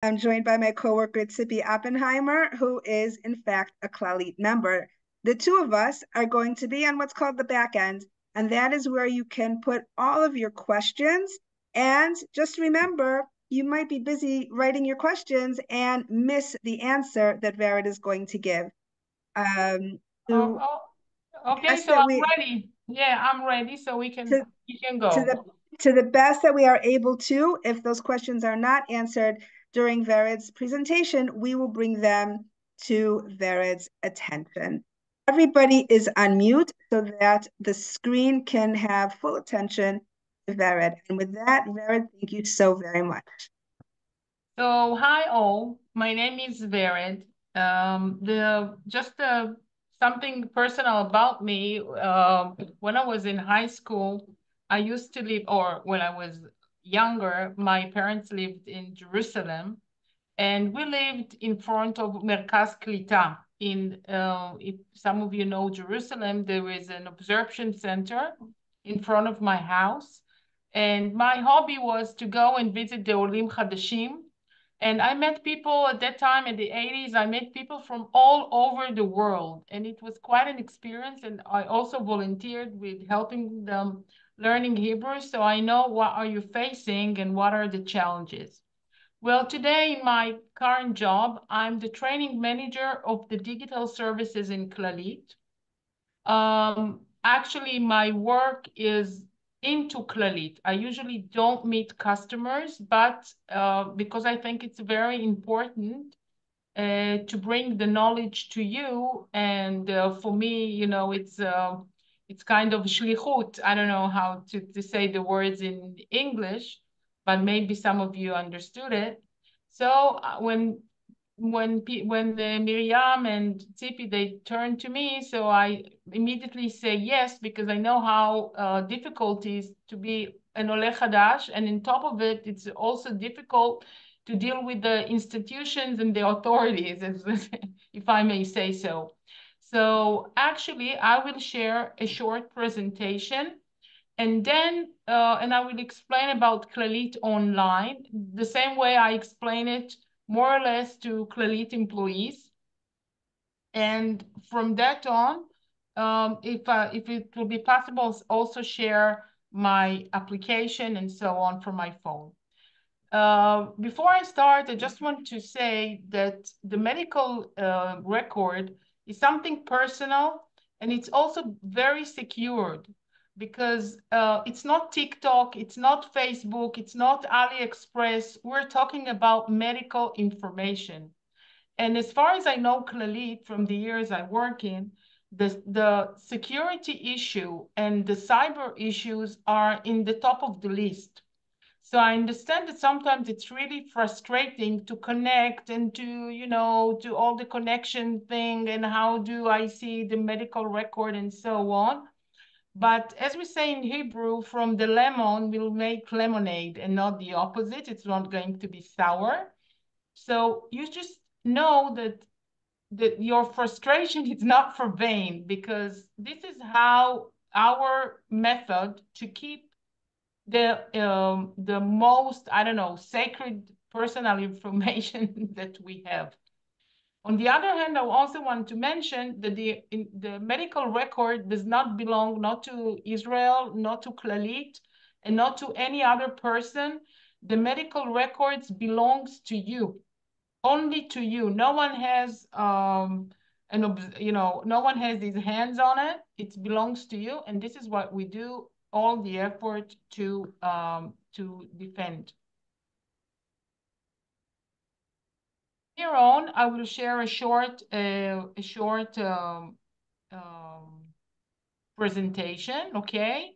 I'm joined by my coworker, Tzipi Oppenheimer, who is, in fact, a Clalit member. The two of us are going to be on what's called the back end, and that is where you can put all of your questions. And just remember, you might be busy writing your questions and miss the answer that Vered is going to give. Oh, To okay, best so that I'm we ready. Yeah, I'm ready, so to we can to go. the to the best that we are able to. If those questions are not answered during Vered's presentation, we will bring them to Vered's attention. Everybody is on mute so that the screen can have full attention to Vered. And with that, Vered, thank you so very much. So, hi all. My name is Vered. The just something personal about me. When I was in high school, I used to live, or when I was younger, my parents lived in Jerusalem, and we lived in front of Merkaz Klita. If some of you know Jerusalem, there is an absorption center in front of my house. And my hobby was to go and visit the Olim Hadashim. And I met people at that time in the 80s. I met people from all over the world. And it was quite an experience. And I also volunteered with helping them learning Hebrew. So I know what are you facing and what are the challenges. Well, today in my current job, I'm the training manager of the digital services in Clalit. Actually, my work is into Clalit. I usually don't meet customers, but because I think it's very important to bring the knowledge to you. And for me, it's kind of shlichut. I don't know how to say the words in English, but maybe some of you understood it. So when the Miriam and Tzipi they turn to me, so I immediately say yes because I know how difficult it is to be an Oleh Hadash, and on top of it, it's also difficult to deal with the institutions and the authorities, if I may say so. So actually, I will share a short presentation and I will explain about Clalit online, the same way I explain it more or less to Clalit employees. And from that on, if it will be possible, also share my application and so on from my phone. Before I start, I just want to say that the medical record is something personal and it's also very secured because it's not TikTok, it's not Facebook, it's not AliExpress. We're talking about medical information. And as far as I know, Clalit, from the years I work in, the security issue and the cyber issues are in the top of the list. So I understand that sometimes it's really frustrating to connect and to all the connection thing and how do I see the medical record and so on. But as we say in Hebrew, from the lemon we'll make lemonade and not the opposite. It's not going to be sour. So you just know that your frustration is not for vain because this is how our method to keep the most, I don't know, sacred personal information that we have. On the other hand, I also want to mention that the medical record does not belong not to Israel, not to Clalit, and not to any other person. The medical records belongs to you, only to you. No one has no one has his hands on it. It belongs to you, and this is what we do all the effort to defend. Here on, I will share a short presentation, okay?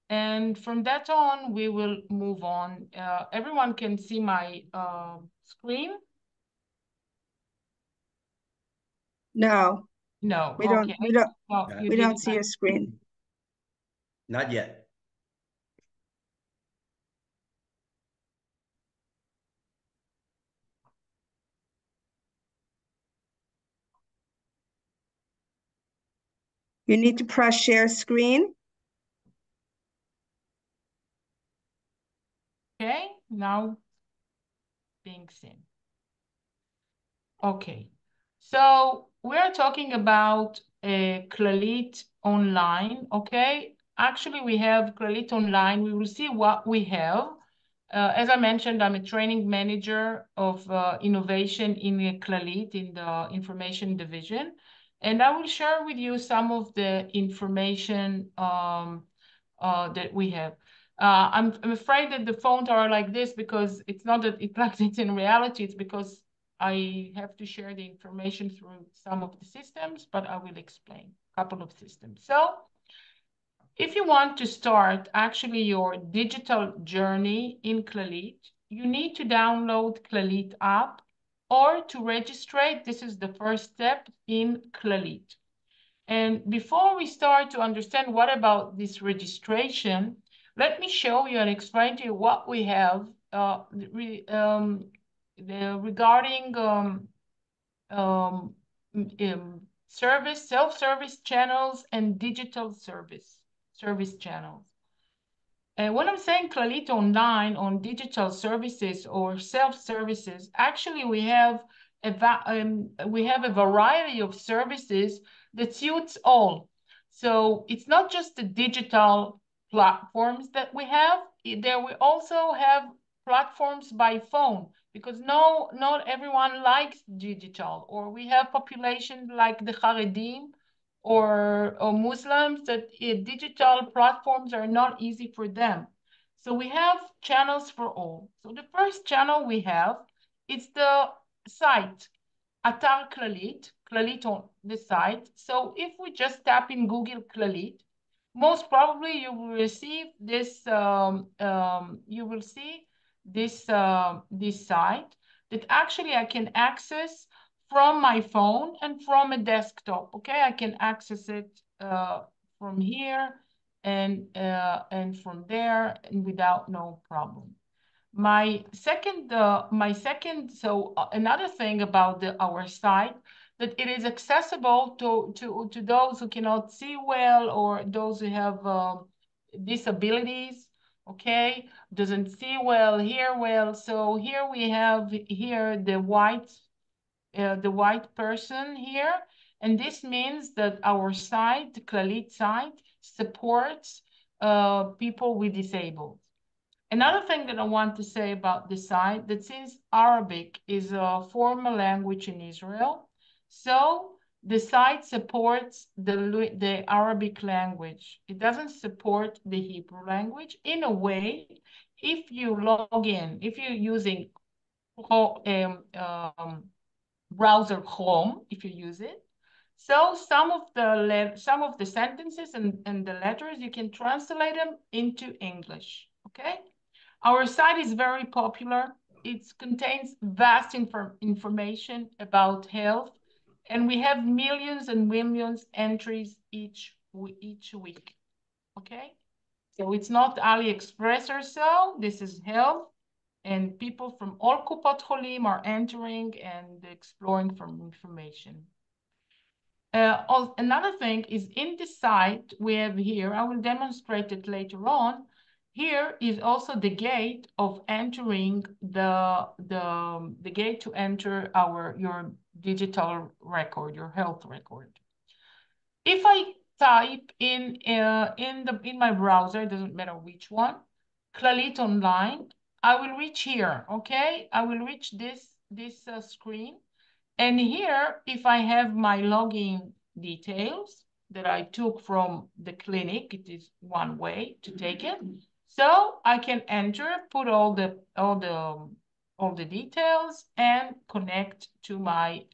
And from that on, we will move on. Everyone can see my screen? No, No, we don't. okay. We don't. Oh, you We don't didn't. see your screen. Not yet. You need to press share screen. Okay, now being seen. Okay, so we're talking about Clalit online, okay? Actually, we have Clalit online. We will see what we have. As I mentioned, I'm a training manager of innovation in Clalit in the information division. And I will share with you some of the information that we have. I'm afraid that the phones are like this because it's not that it like it's in reality, it's because I have to share the information through some of the systems, but I will explain a couple of systems. So if you want to start actually your digital journey in Clalit, you need to download Clalit app or to register. This is the first step in Clalit. And before we start to understand what about this registration, let me show you and explain to you what we have regarding self-service channels and digital service channels. And when I'm saying Clalit online on digital services or self-services, actually we have a variety of services that suits all. So it's not just the digital platforms that we have. There we also have platforms by phone because not everyone likes digital, or we have population like the Haredim or Muslims that digital platforms are not easy for them. So we have channels for all. So the first channel we have is the site, Atar Clalit, Clalit on the site. So if we just tap in Google Clalit, most probably you will receive this, you will see this, this site that actually I can access from my phone and from a desktop. Okay, I can access it from here and from there and without no problem. Another thing about our site, that it is accessible to those who cannot see well or those who have disabilities, okay, doesn't see well, hear well. So here we have the white person here, and this means that our site, the Clalit site, supports people with disabled. Another thing that I want to say about the site, that since Arabic is a formal language in Israel, so the site supports the Arabic language. It doesn't support the Hebrew language. In a way, if you log in, if you're using browser Chrome, if you use it, so some of the sentences and the letters, you can translate them into English, okay? Our site is very popular. It contains vast information about health, and we have millions and millions entries each week, okay? So it's not AliExpress or so, this is health, and people from all Kupot Holim are entering and exploring for information. Another thing is in the site we have here, I will demonstrate it later on. Here is also the gate of entering the gate to enter your digital record, your health record. If I type in my browser, it doesn't matter which one, Clalit online, I will reach here, okay? I will reach this screen. And here, if I have my login details that I took from the clinic, it is one way to take it. So I can enter, put all the details and connect to my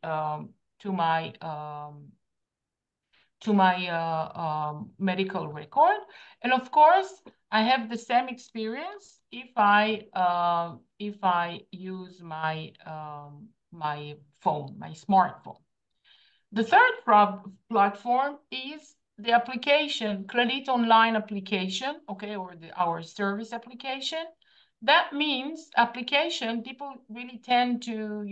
medical record. And of course, I have the same experience if I use my my phone, my smartphone. The third platform is the application, Clalit online application, okay, or our service application. That means application, people really tend to,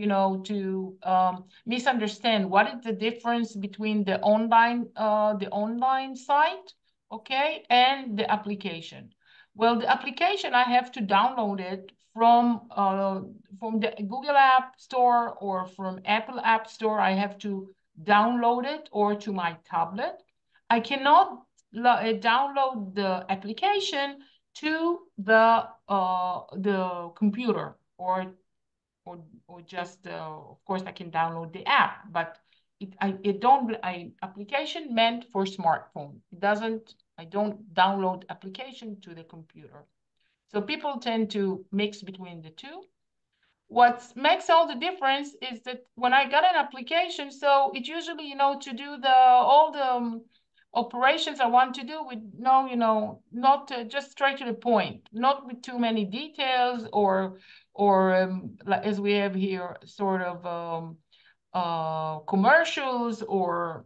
misunderstand what is the difference between the online site, okay, and the application. Well, the application, I have to download it from the Google App Store or from Apple App Store. I have to download it, or to my tablet. I cannot download the application to the computer, or just of course I can download the app, but application meant for smartphone. I don't download application to the computer. So people tend to mix between the two. What makes all the difference is that when I got an application, so it usually, to do all the operations I want to do with not just straight to the point, not with too many details, or like as we have here, sort of commercials or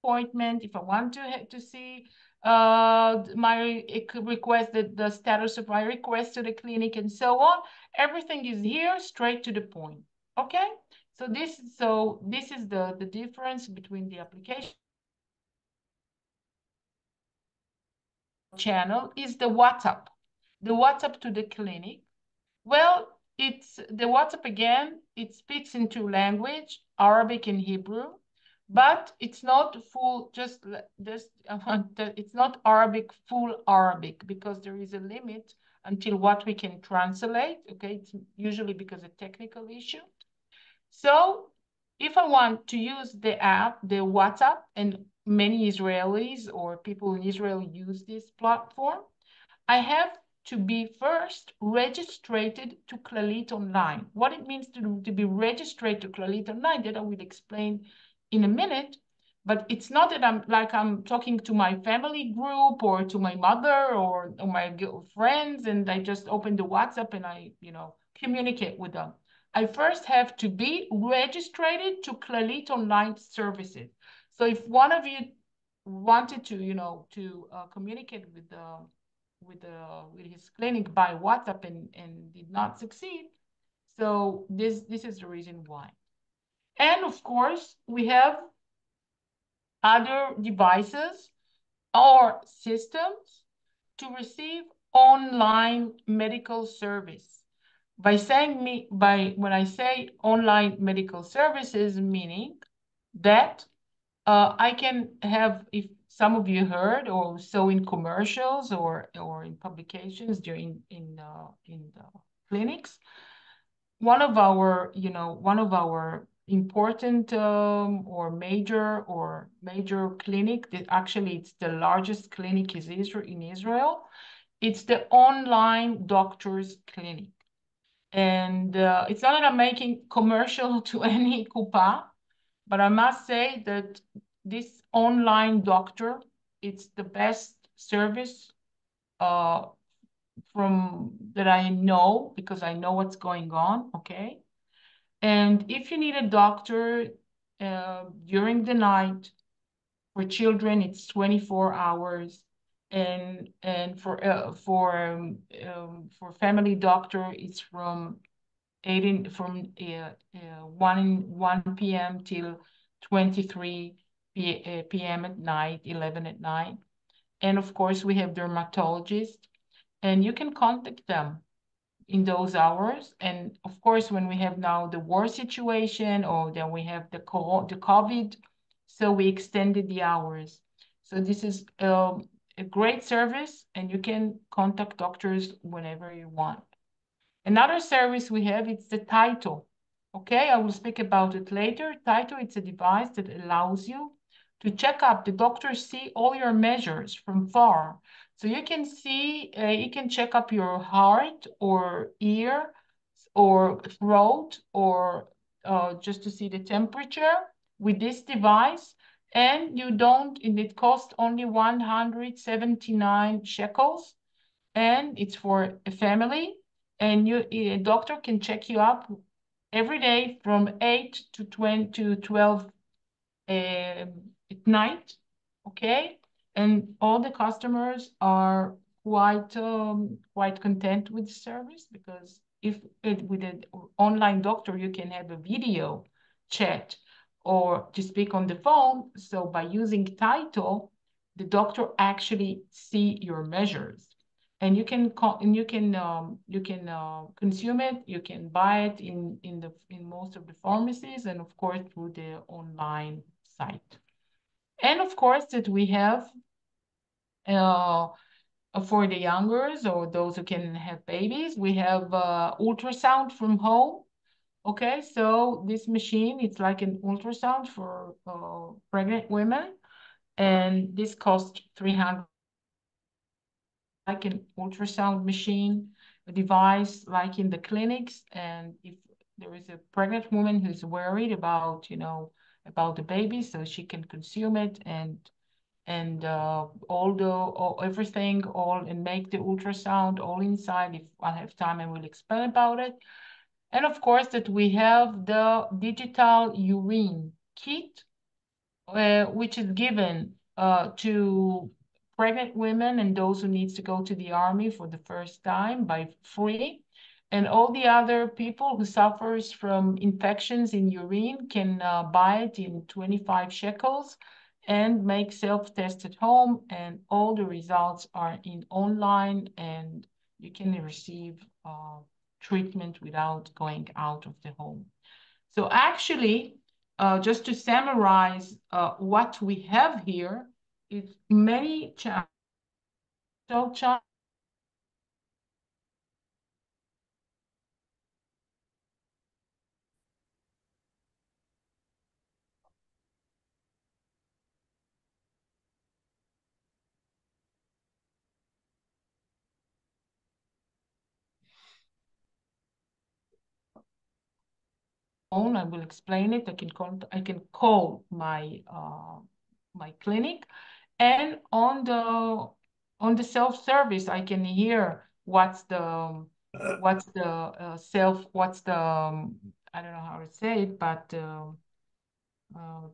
appointment. If I want to see it could request the status of my request to the clinic and so on. Everything is here, straight to the point. Okay, so this is the difference between the application channel is the WhatsApp to the clinic. Well, it's the WhatsApp again. It speaks in two languages, Arabic and Hebrew. But it's not full, it's not Arabic, full Arabic, because there is a limit until what we can translate, okay? It's usually because of technical issue. So if I want to use the app, the WhatsApp, and many Israelis or people in Israel use this platform, I have to be first registered to Clalit Online. What it means to be registered to Clalit Online, that I will explain in a minute. But it's not that I'm talking to my family group or to my mother or my friends, and I just open the WhatsApp and I communicate with them. I first have to be registered to Clalit Online services. So if one of you wanted to communicate with his clinic by WhatsApp and did not succeed, so this is the reason why. And of course, we have other devices or systems to receive online medical service. When I say online medical services, meaning that I can have, if some of you heard or saw in commercials or in publications during in the clinics, one of our important or major clinic, that actually it's the largest clinic in Israel. It's the online doctors clinic. And it's not that I'm making commercial to any kupa, but I must say that this online doctor, it's the best service from that I know, because I know what's going on, okay? And if you need a doctor during the night, for children, it's 24 hours. And for family doctor, it's from 1 p.m. till 23 p.m. at night, 11 at night. And of course, we have dermatologists, and you can contact them in those hours. And of course, when we have now the war situation, or then we have the COVID, so we extended the hours. So this is a great service, and you can contact doctors whenever you want. Another service we have, it's the Title. Okay, I will speak about it later. Title, it's a device that allows you to check up. The doctors see all your measures from far. So you can see, you can check up your heart or ear or throat, or just to see the temperature with this device. And it costs only 179 shekels, and it's for a family. And a doctor can check you up every day from 8 to 12 at night, okay? And all the customers are quite content with the service, because with an online doctor, you can have a video chat or to speak on the phone. So by using Title, the doctor actually see your measures. And you can consume it. You can buy it in most of the pharmacies, and of course through the online site. And of course that we have for the youngers or those who can have babies, we have ultrasound from home. Okay, so this machine, it's like an ultrasound for pregnant women, and this costs 300, like an ultrasound machine, a device like in the clinics. And if there is a pregnant woman who's worried about, about the baby, so she can consume it and everything, and make the ultrasound all inside. If I have time, I will explain about it. And of course that we have the digital urine kit, which is given to pregnant women and those who needs to go to the army for the first time by free. And all the other people who suffers from infections in urine can buy it in 25 shekels and make self-test at home. And all the results are in online, and you can receive treatment without going out of the home. So actually, just to summarize what we have here, it's many channels. I will explain it. I can call my my clinic, and on the self-service I can hear what's the I don't know how to say it, but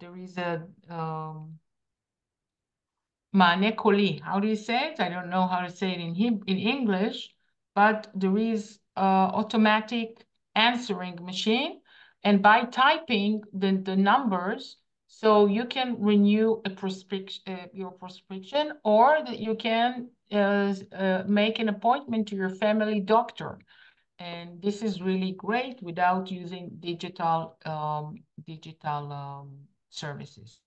there is a מענה קולי. How do you say it? I don't know how to say it in English, but there is automatic answering machine. And by typing the numbers, so you can renew your prescription, or that you can make an appointment to your family doctor. And this is really great without using digital services.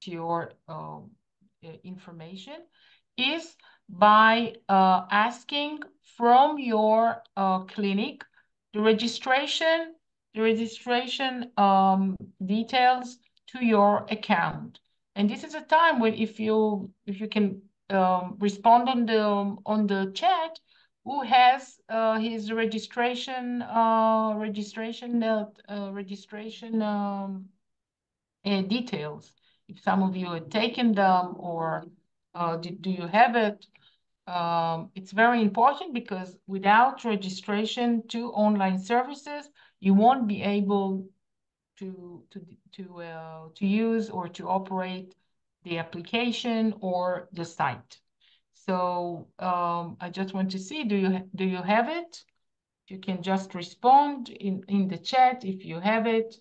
Your information is by asking from your clinic the registration details to your account. And this is a time when if you can respond on the chat, who has his registration details. If some of you had taken them, or do you have it? It's very important, because without registration to online services, you won't be able to use or to operate the application or the site. So I just want to see, do you have it? You can just respond in the chat if you have it.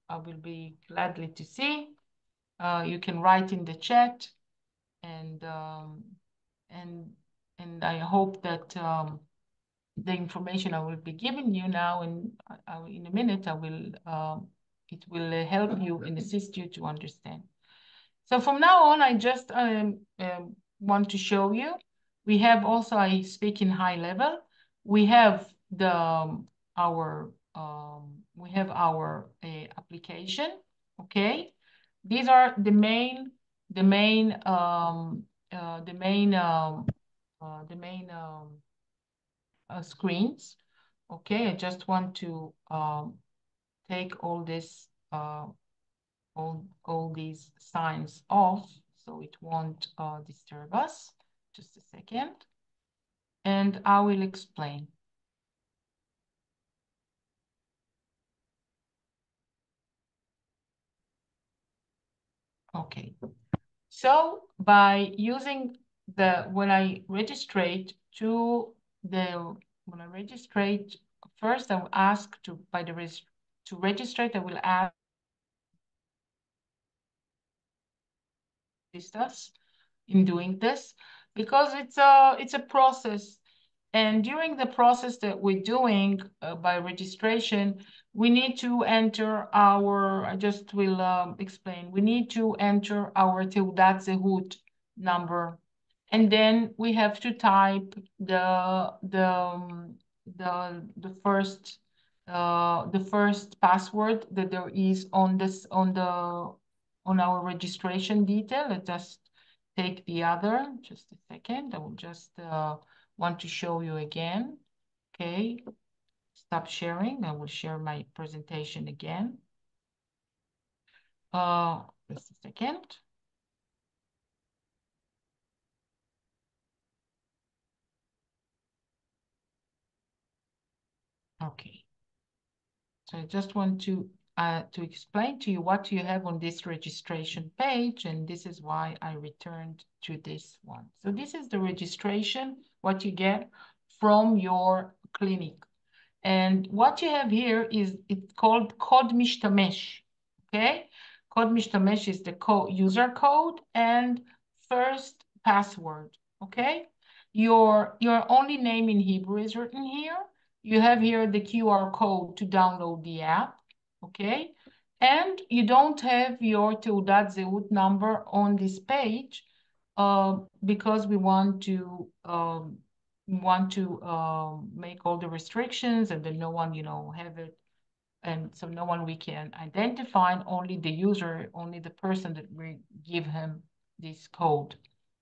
I will be gladly to see. You can write in the chat, and I hope that the information I will be giving you now, and in a minute, it will help you and assist you to understand. So from now on, I just want to show you. We have also, I speak in high level. We have our application. Okay, these are the main screens. Okay, I just want to take all this all these signs off, so it won't disturb us. Just a second, and I will explain. Okay, so by using when I registrate to the when I registrate, first I will ask to registrate, I will ask us in doing this, because it's a process. And during the process that we're doing by registration, we need to enter our, I just will explain, we need to enter our Teudat Zehut number. And then we have to type the first password that there is on this on our registration detail. Let's just take the other, just a second. I will just want to show you again. Okay, stop sharing. I will share my presentation again. Just a second. Okay. So I just want to explain to you what you have on this registration page, and this is why I returned to this one. So this is the registration, what you get from your clinic. And what you have here is, it's called Code Mishtamesh, okay? Code Mishtamesh is the user code and first password, okay? Your only name in Hebrew is written here. You have here the QR code to download the app, okay? And you don't have your Teudat Zehut number on this page because we want to make all the restrictions, and then no one, have it. And so no one we can identify, only the user, only the person that we give him this code.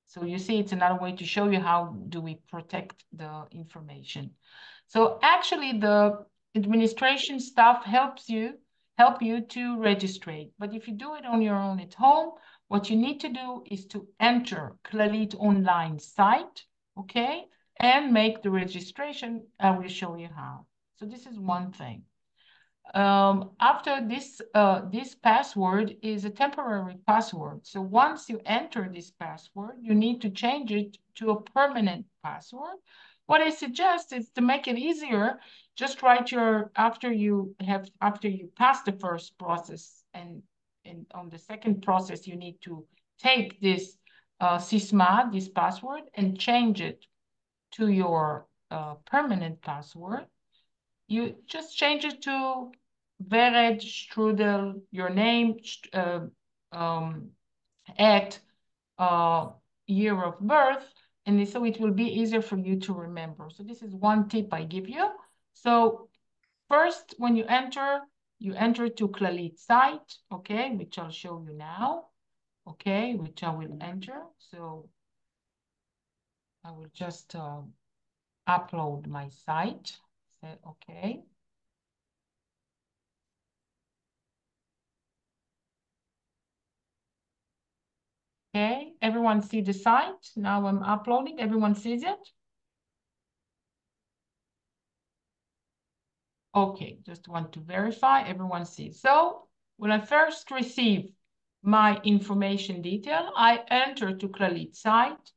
So you see, it's another way to show you how do we protect the information. So actually the administration staff help you to register. But if you do it on your own at home, what you need to do is to enter Clalit online site, okay? And make the registration. I will show you how. So this is one thing. After this, this password is a temporary password. So once you enter this password, you need to change it to a permanent password. What I suggest is, to make it easier, just write after you pass the first process, and on the second process, you need to take this Sisma, this password, and change it to your permanent password. You just change it to Vered Strudel, your name, at year of birth, and so it will be easier for you to remember. So this is one tip I give you. So first, when you enter to Clalit site, okay, which I'll show you now, okay, which I will enter. So I will just upload my site. Say okay. Okay, everyone see the site? Now I'm uploading, everyone sees it? Okay, just want to verify everyone sees. So when I first receive my information detail, I enter to Clalit site.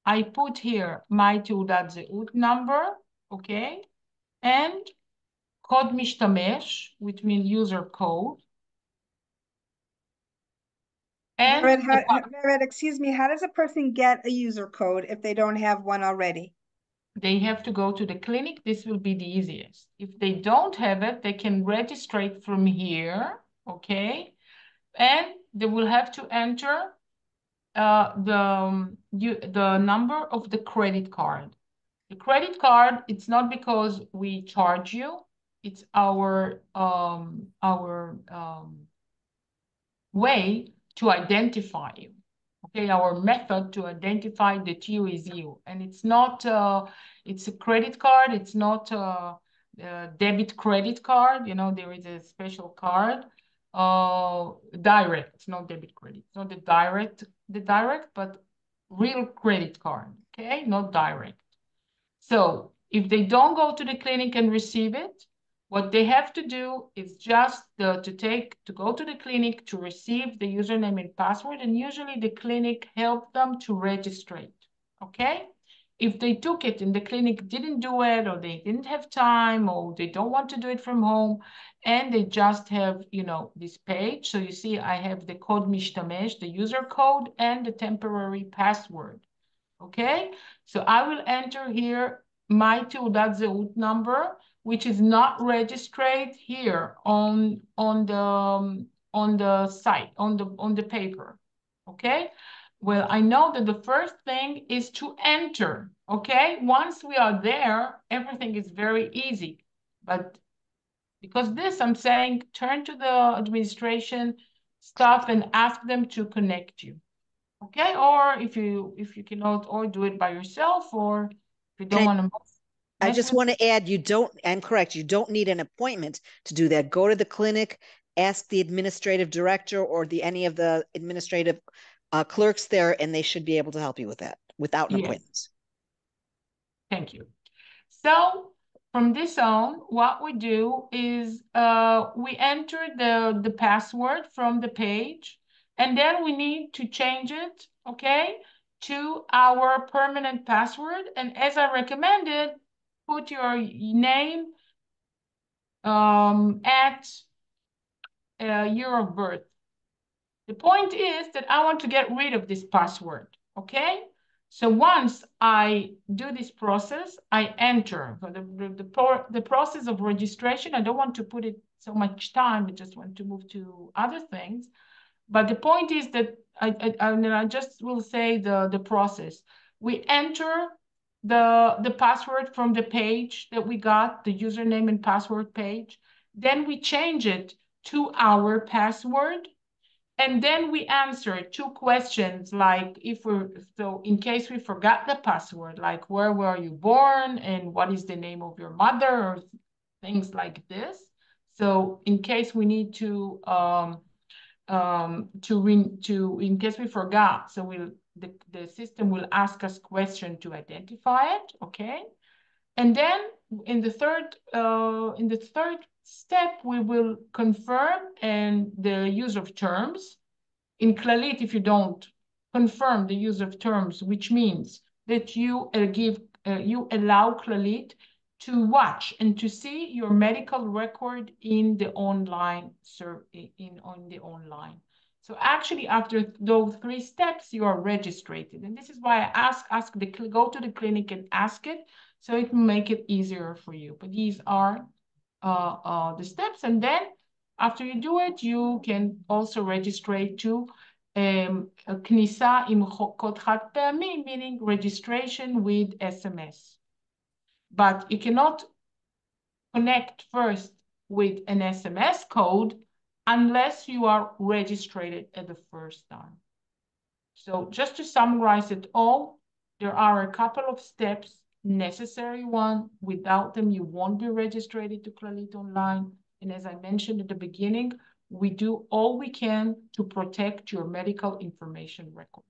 I put here my Teudat Zehut number, okay? And code mishtamesh, which means user code. And Vered, excuse me, how does a person get a user code if they don't have one already? They have to go to the clinic. This will be the easiest. If they don't have it, they can register it from here, okay? And they will have to enter the number of the credit card. The credit card, it's not because we charge you, it's our way to identify you. Okay, our method to identify that you is you. And it's not, it's a credit card, it's not a debit credit card. There is a special card, direct, it's not debit credit. It's not the direct, but real credit card, okay, not direct. So if they don't go to the clinic and receive it, what they have to do is just to go to the clinic to receive the username and password, and usually the clinic help them to register it, okay? If they took it and the clinic didn't do it, or they didn't have time, or they don't want to do it from home, and they just have, you know, this page. So you see, I have the code mishtamesh, the user code, and the temporary password. Okay, so I will enter here my Teudat Zeut number, which is not registered here on the site, on the paper. Okay, well, I know that the first thing is to enter. Okay, once we are there, everything is very easy. But because this, I'm saying, turn to the administration staff and ask them to connect you. Okay, or if you cannot, or do it by yourself, or if you don't want to. I just want to add, I'm correct, you don't need an appointment to do that. Go to the clinic, ask the administrative director or any of the administrative clerks there, and they should be able to help you with that without an appointment. Thank you. So from this on, what we do is we enter the password from the page, and then we need to change it, okay, to our permanent password. And as I recommended, put your name at year of birth. The point is that I want to get rid of this password, okay? So once I do this process, I enter the process of registration. I don't want to put it so much time. I just want to move to other things. But the point is that I just will say the process. We enter the password from the page that we got, the username and password page. Then we change it to our password. And then we answer 2 questions, like so in case we forgot the password, like where were you born and what is the name of your mother, or things like this. So in case we need to in case we forgot, so the system will ask us question to identify it, okay? And then in the third step, we will confirm and the use of terms. In Clalit, if you don't confirm the use of terms, which means that you allow Clalit to watch and to see your medical record in the online. So actually, after those 3 steps, you are registered. And this is why I go to the clinic and ask it, so it will make it easier for you. But these are the steps. And then after you do it, you can also register to כניסה עם קוד חד פעמי, meaning registration with SMS. But you cannot connect first with an SMS code unless you are registered at the first time. So just to summarize it all, there are a couple of steps, necessary one. Without them, you won't be registered to Clalit Online. And as I mentioned at the beginning, we do all we can to protect your medical information record.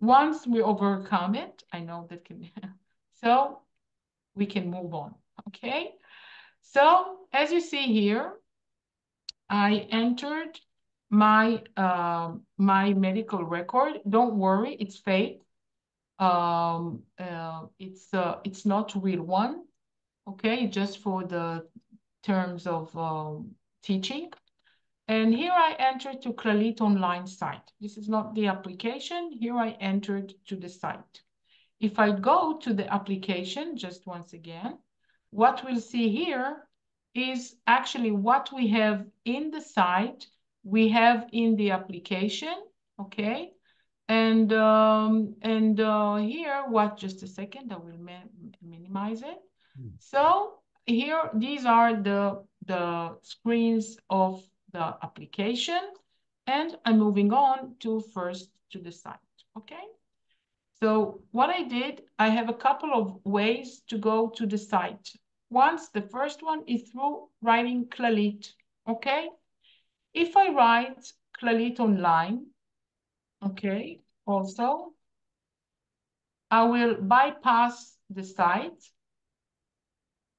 Once we overcome it, I know that can, so we can move on, okay? So as you see here, I entered my my medical record. Don't worry, it's fake. It's not real one, okay? Just for the terms of teaching. And here I entered to Clalit Online site. This is not the application. Here I entered to the site. If I go to the application, just once again, what we'll see here is actually what we have in the site, we have in the application, okay? And here, just a second, I will minimize it. So here, these are the screens of the application, and I'm moving on to the site, okay? So what I did, I have a couple of ways to go to the site. The first one is through writing Clalit, okay? If I write Clalit Online, okay, also, I will bypass the site,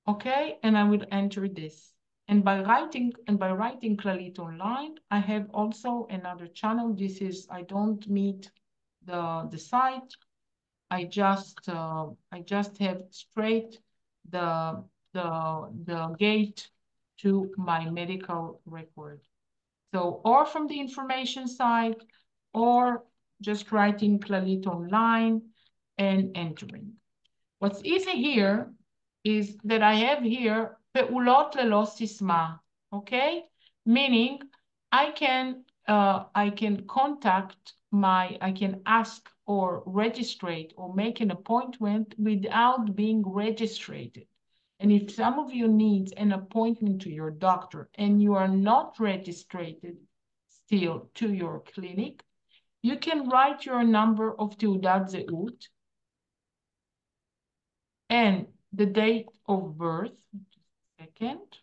okay, and I will enter this. And by writing Clalit Online, I have also another channel. This is, I don't meet the site. I just have straight the gate to my medical record. So, or from the information site, or just writing Clalit online and entering. What's easy here is that I have here פעולות ללא סיסמה, okay? Meaning I can contact I can ask or registrate or make an appointment without being registered. And if some of you need an appointment to your doctor and you are not registered still to your clinic, you can write your number of תעודת זהות and the date of birth, second,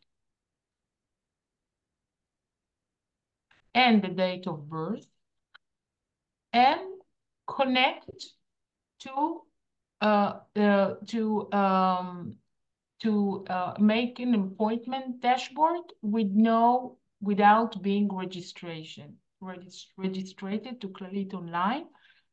and the date of birth, and connect to make an appointment dashboard without being registered to Clalit online.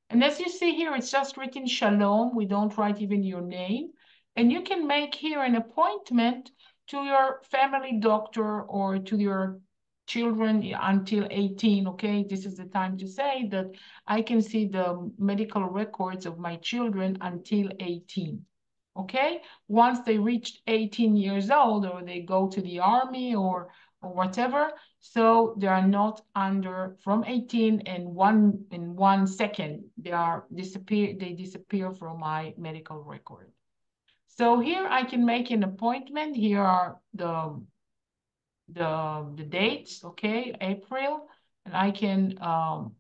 And as you see here, it's just written Shalom. We don't write even your name. And you can make here an appointment to your family doctor or to your children until 18, okay? This is the time to say that I can see the medical records of my children until 18, okay? Once they reach 18 years old or they go to the army or whatever, so they are not under from 18 and in 1 second they disappear from my medical record. So here I can make an appointment. Here are the dates, okay, April, and I can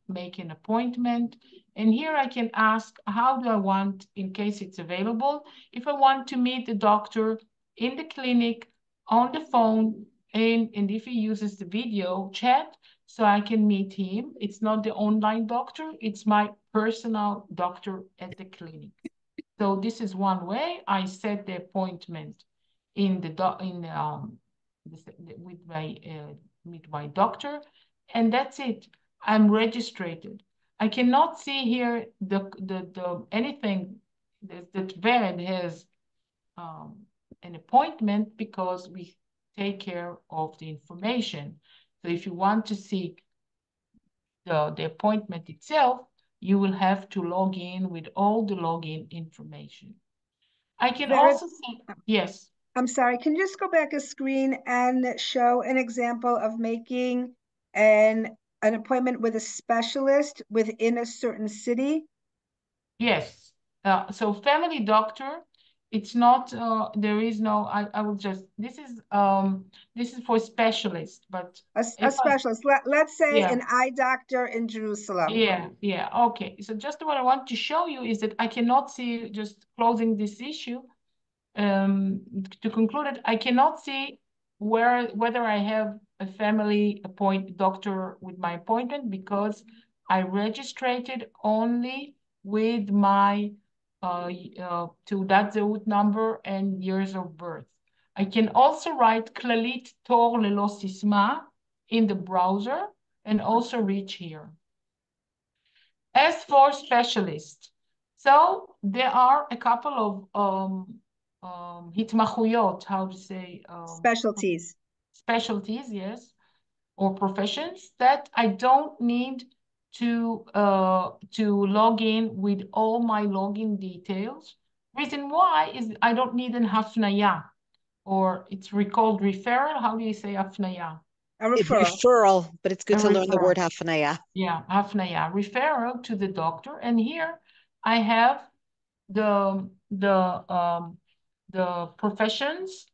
make an appointment. And here I can ask, how do I want, in case it's available, if I want to meet the doctor in the clinic, on the phone, and if he uses the video chat, so I can meet him. It's not the online doctor, it's my personal doctor at the clinic. So this is one way I set the appointment with my doctor, and that's it. I'm registered. I cannot see here the anything that Vered has an appointment because we take care of the information. So if you want to see the appointment itself, you will have to log in with all the login information. I can also see, yes. I'm sorry, can you just go back a screen and show an example of making an appointment with a specialist within a certain city? Yes. So family doctor, it's not, there is no, I will just, this is for specialists, but. A specialist, let's say Yeah. an eye doctor in Jerusalem. Yeah, okay. So just what I want to show you is that I cannot see, just closing this issue, to conclude it, I cannot see whether I have a family doctor with my appointment because I registered only with my תעודת זהות number and years of birth. I can also write Clalit תור ללא סיסמה in the browser and also reach here. As for specialists, so there are a couple of התמחויות, how to say? Specialties. Specialties, yes, or professions that I don't need to log in with all my login details. Reason why is I don't need an hafnaya, or it's called referral. How do you say hafnaya? A referral. Referral, but it's good to learn the word hafnaya. Yeah, hafnaya, referral to the doctor. And here I have the professions,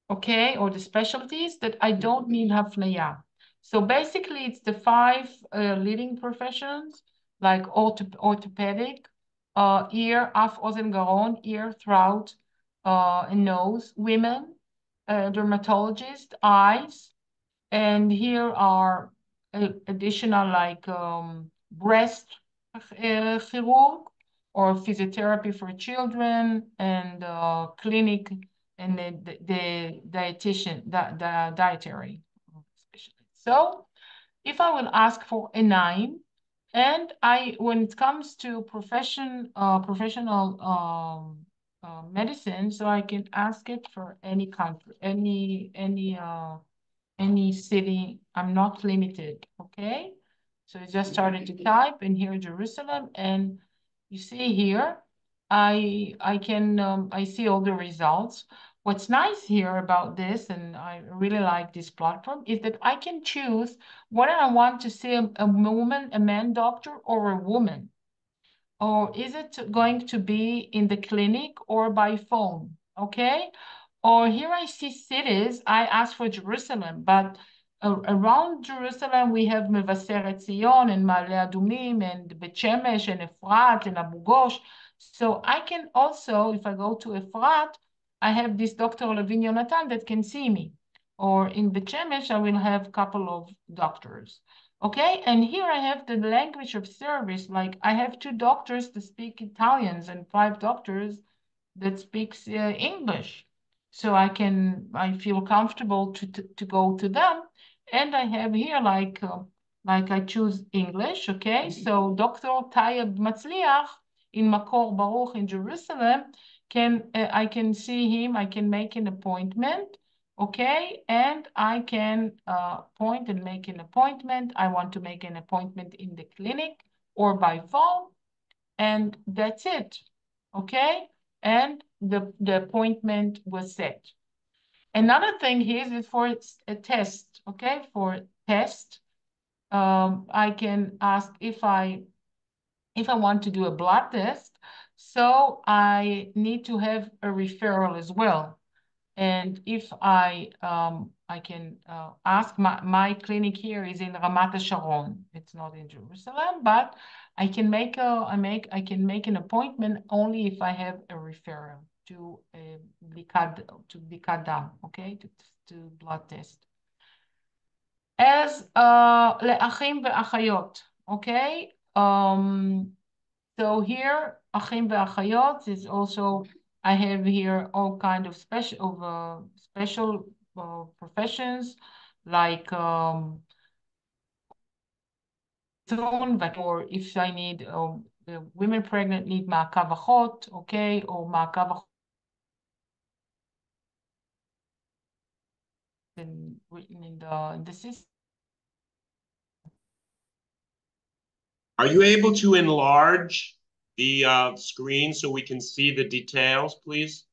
okay, or the specialties that I don't need hafnaya. So basically, it's the 5 leading professions like orthopedic, ear, af, ozen, garon, ear, throat, and nose, women, dermatologist, eyes, and here are additional like breast chirurg or physiotherapy for children and clinic and the dietitian, the dietary specialist. So if I will ask for a name, And when it comes to professional medicine, so I can ask it for any country, any city. I'm not limited, okay? So I just started to type in here Jerusalem, and you see here, I see all the results. What's nice here about this, and I really like this platform, is that I can choose whether I want to see a woman, a man doctor, or a woman. Or is it going to be in the clinic or by phone? Okay. Or here I see cities, I asked for Jerusalem, but around Jerusalem we have Mevaseret Zion and Ma'ale Adumim and Bet Shemesh and Efrat and Abu Ghosh. So I can also, if I go to Efrat, I have this Dr. Levin Yonatan that can see me. Or in Bet Shemesh, I will have a couple of doctors. Okay, and here I have the language of service. Like I have 2 doctors that speak Italians and 5 doctors that speaks English. So I feel comfortable to go to them. And I have here like I choose English. Okay, so Dr. Tayeb Matzliach in Makor Baruch in Jerusalem I can see him. I can make an appointment. Okay, and I can point and make an appointment. I want to make an appointment in the clinic or by phone, and that's it. Okay, and the appointment was set. Another thing here is for a test. Okay, for test, I can ask if I want to do a blood test. So I need to have a referral as well. And if I can ask, my clinic here is in Ramat Sharon. It's not in Jerusalem, but I can make an appointment only if I have a referral to Bdikat Dam, okay, to blood test. As le'achim ve'achayot, okay. So here, achim ve'achayot is also, I have here all kind of special professions like or if I need the women pregnant need ma'akav achot, okay, or ma'akav written in the system. Are you able to enlarge the screen so we can see the details, please?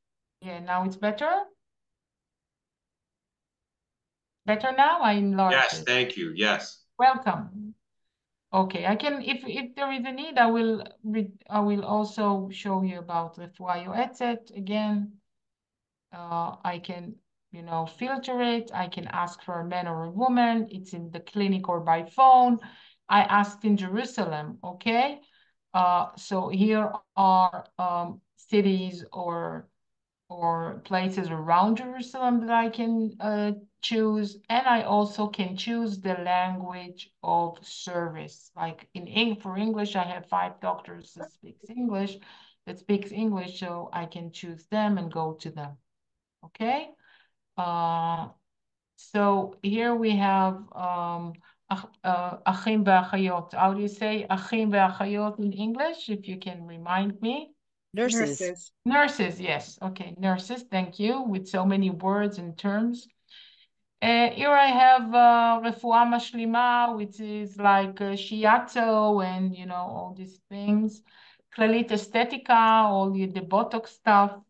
Yeah, now it's better. Better now? I enlarged Yes, it. thank you. Yes. Welcome. Okay, I can, if there is a need, I will also show you about Refuah Yoetzet again. I can, filter it. I can ask for a man or a woman. It's in the clinic or by phone. I asked in Jerusalem, okay? So here are cities or places around Jerusalem that I can choose, and I also can choose the language of service. Like for English, I have 5 doctors that speaks English, so I can choose them and go to them. Okay. So here we have achim ve'achayot. How do you say achim ve'achayot in English? If you can remind me. Nurses. Nurses, yes. Okay, nurses, thank you, with so many words and terms. Here I have Refuah Mashlima, which is like shiatsu and, all these things. Clalit Estetica, all the Botox stuff.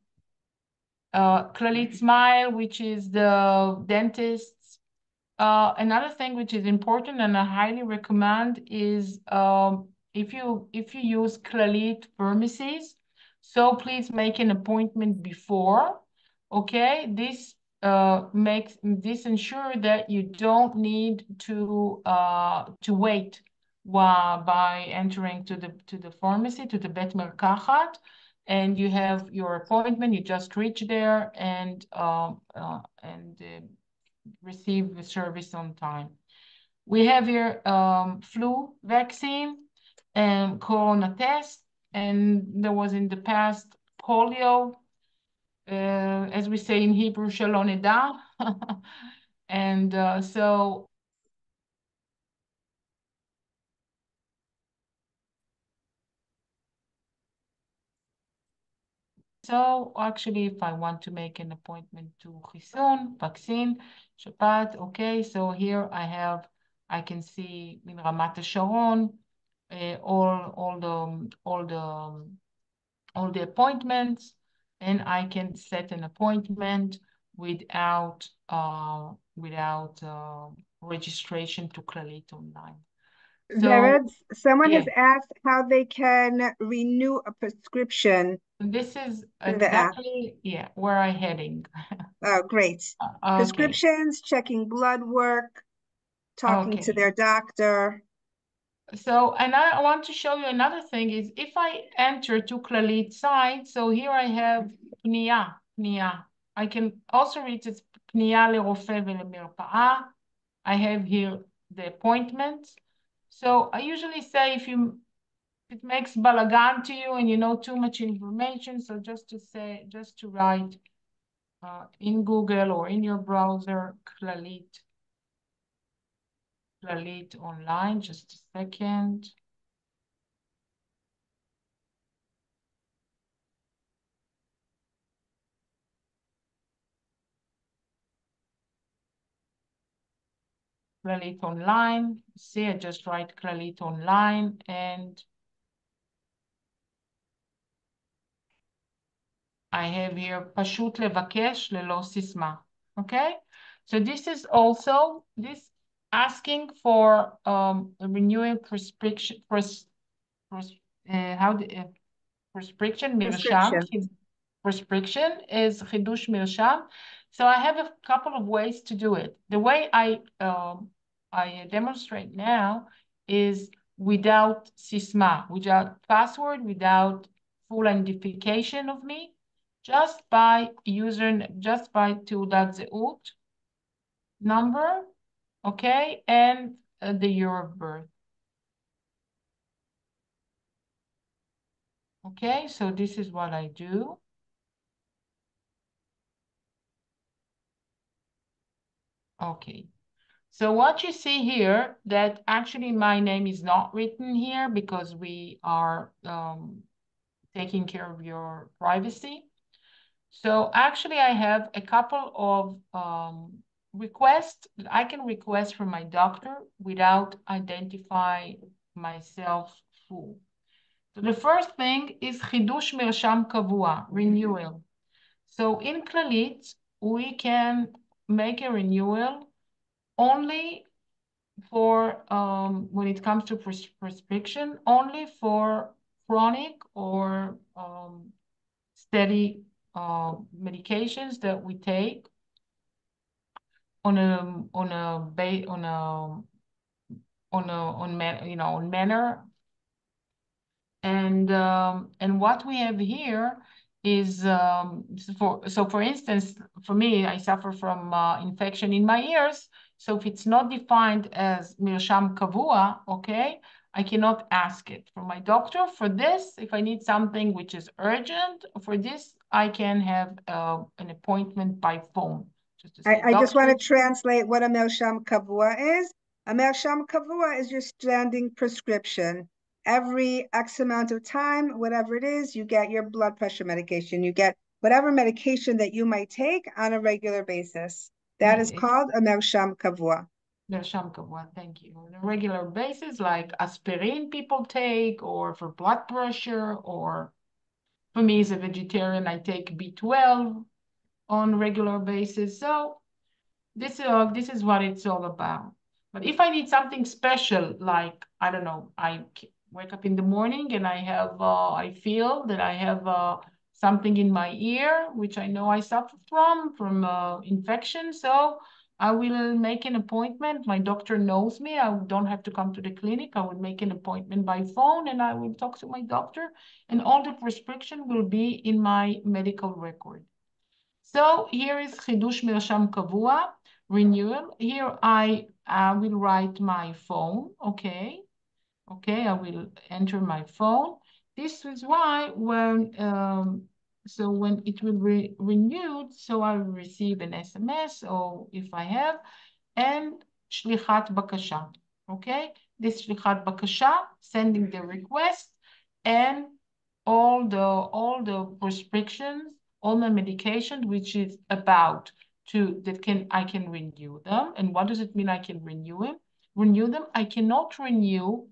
Clalit Smile, which is the dentists. Another thing which is important and I highly recommend is if you use Clalit pharmacies, so please make an appointment before. Okay, this ensure that you don't need to wait by entering to the pharmacy, to the Bet Merkachat, and you have your appointment. You just reach there and receive the service on time. We have here flu vaccine and corona test, and there was in the past polio, as we say in Hebrew, shalom neda. And so So actually, if I want to make an appointment to חיסון, vaccine, שפעת, okay, so here I can see in Ramat HaSharon, all the appointments, and I can set an appointment without registration to Clalit online. Vered, someone has yeah. asked how they can renew a prescription. This is In the app. exactly, yeah, where I'm heading. Oh, great. Okay. Prescriptions, checking blood work, talking to their doctor. So, and I want to show you another thing is if I enter to Clalit site, so here I have פנייה. I can also read it פנייה לרופא ולמרפאה. I have here the appointments. So I usually say if it makes balagan to you and you know too much information, so just to write in Google or in your browser, Clalit online, just a second. Clalit online. See, I just write Clalit online and I have here פשוט לבקש ללא סיסמה. Okay? So this is also this asking for a renewing prescription prescription is חידוש מרשם. So I have a couple of ways to do it. The way I demonstrate now is without סיסמה, without password, without full identification of me, just by תעודת זהות, number, okay, and the year of birth. Okay, so this is what I do. Okay, so what you see here, that actually my name is not written here because we are taking care of your privacy. So actually I have a couple of requests that I can request from my doctor without identifying myself full. So the first thing is חידוש מרשם קבוע, renewal. So in Clalit, we can make a renewal only for, when it comes to prescription, only for chronic or steady medications that we take on manner. And what we have here is for instance, for me, I suffer from infection in my ears. So if it's not defined as מרשם קבוע, okay, I cannot ask it from my doctor. For this, if I need something which is urgent, for this, I can have an appointment by phone. Just to say, I just want to translate what a מרשם קבוע is. A מרשם קבוע is your standing prescription. Every X amount of time, whatever it is, you get your blood pressure medication. You get whatever medication that you might take on a regular basis. That is called a מרשם קבוע. מרשם קבוע, thank you. On a regular basis, like aspirin people take, or for blood pressure, or for me as a vegetarian, I take B12 on a regular basis. So this is what it's all about. But if I need something special, like, I don't know, I wake up in the morning and I feel that I have something in my ear, which I know I suffer from infection. So I will make an appointment. My doctor knows me. I don't have to come to the clinic. I will make an appointment by phone and I will talk to my doctor, and all the prescription will be in my medical record. So here is חידוש מרשם קבוע, renewal. Here I will write my phone, okay? Okay, I will enter my phone. This is why when it will be renewed, so I will receive an SMS, or if I have, and שליחת בקשה, okay? This שליחת בקשה, sending the request, and all the prescriptions, all my medications, which is about I can renew them. And what does it mean I can renew them? I cannot renew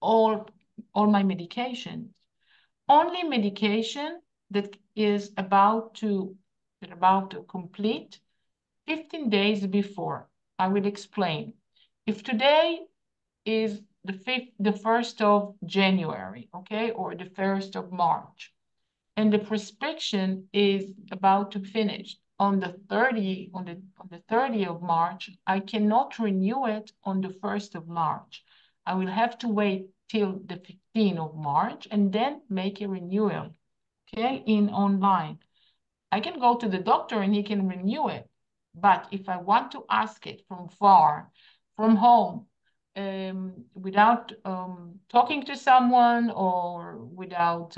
all my medications. Only medication that is about to complete 15 days before. I will explain. If today is the 1st of January, okay, or the 1st of March, and the prescription is about to finish on the 30th of March, I cannot renew it on the 1st of March. I will have to wait till the 15th of March and then make a renewal, okay, in online. I can go to the doctor and he can renew it. But if I want to ask it from far, from home, without talking to someone or without,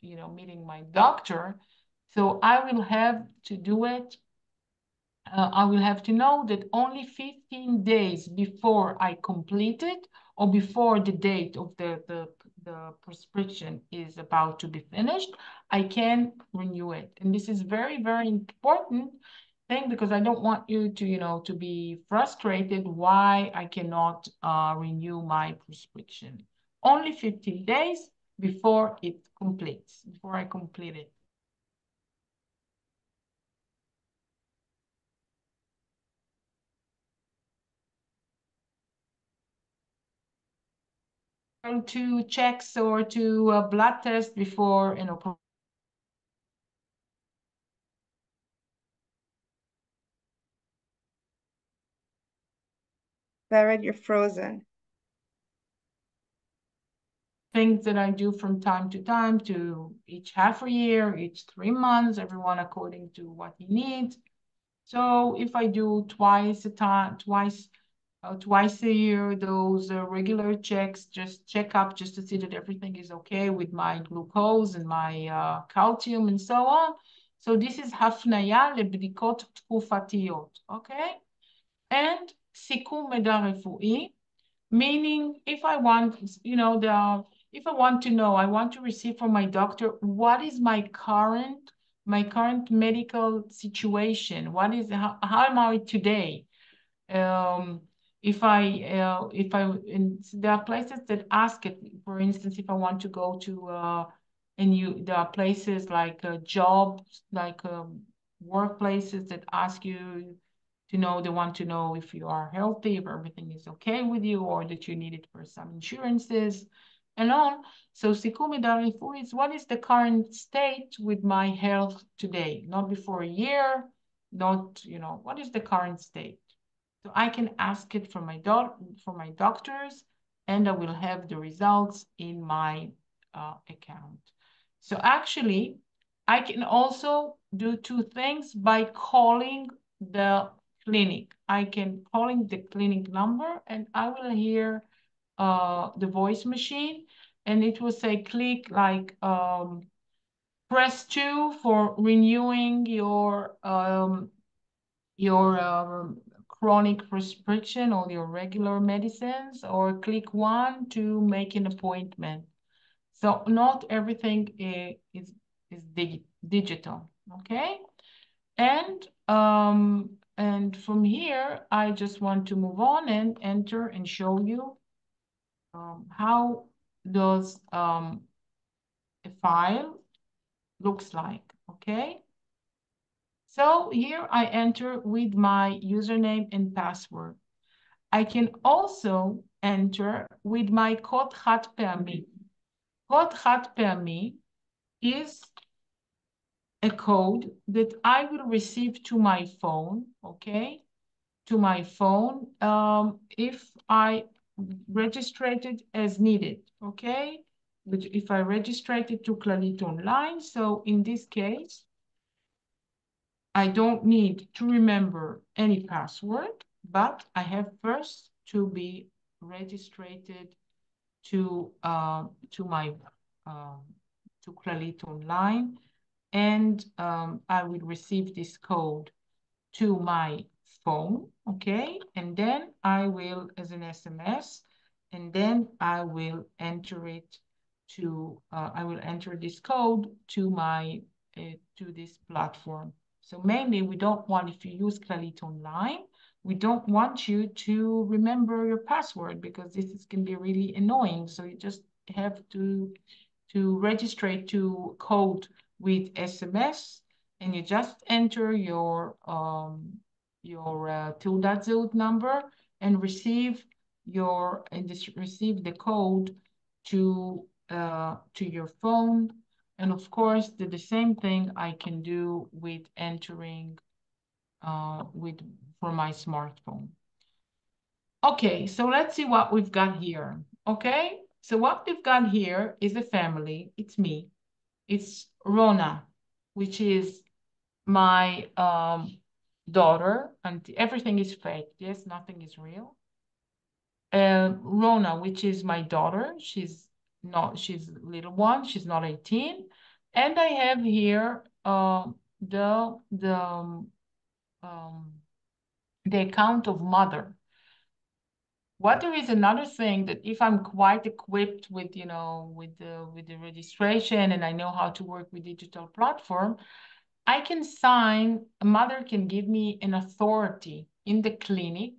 meeting my doctor, so I will have to do it. I will have to know that only 15 days before I complete it or before the date of the prescription is about to be finished, I can renew it. And this is very, very important thing because I don't want you to, to be frustrated why I cannot renew my prescription. Only 15 days before it completes, before I complete it. To checks or to a blood test before an operation. Vered, you're frozen. Things that I do from time to time, to each half a year, each 3 months, everyone according to what he needs. So if I do twice a year, those regular checks, just check up just to see that everything is okay with my glucose and my calcium and so on. So this is הפניה לבדיקות תקופתיות, okay? And סיכום מידע רפואי, meaning if I want, if I want to know, I want to receive from my doctor, what is my current medical situation? How am I today? If there are places that ask it, for instance, if I want to go to, there are places like jobs, like workplaces that ask you to know, they want to know if you are healthy, if everything is okay with you, or that you need it for some insurances and on. So סיכום מידע רפואי is what is the current state with my health today, not before a year, not, what is the current state? So I can ask it from my doctors, and I will have the results in my account. So actually, I can also do 2 things by calling the clinic. I can calling the clinic number, and I will hear the voice machine, and it will say click like press 2 for renewing your chronic prescription or your regular medicines, or click 1 to make an appointment. So not everything is digital, okay? And from here, I just want to move on and enter and show you how does a file looks like, okay? So here I enter with my username and password. I can also enter with my code חד פעמי. Code חד פעמי is a code that I will receive to my phone, okay? To my phone, if I registered it as needed, okay? But if I registered it to Clalit online, so in this case, I don't need to remember any password, but I have first to be registered to my to Clalit online, and I will receive this code to my phone, okay? And then I will, as an SMS, and then I will enter it I will enter this code to my, to this platform. So mainly we don't want, if you use Clalit Online, we don't want you to remember your password because can be really annoying. So you just have to register to code with SMS, and you just enter your תעודת זהות number and receive the code to your phone. And of course, the same thing I can do with entering for my smartphone. Okay, so let's see what we've got here. Okay, so what we've got here is a family. It's me. It's Rona, which is my daughter, and everything is fake. Yes, nothing is real. Rona, which is my daughter. She's a little one. She's not 18. And I have here the account of mother. What there is another thing that if I'm quite equipped with, with the registration and I know how to work with digital platform, I can sign, a mother can give me an authority in the clinic.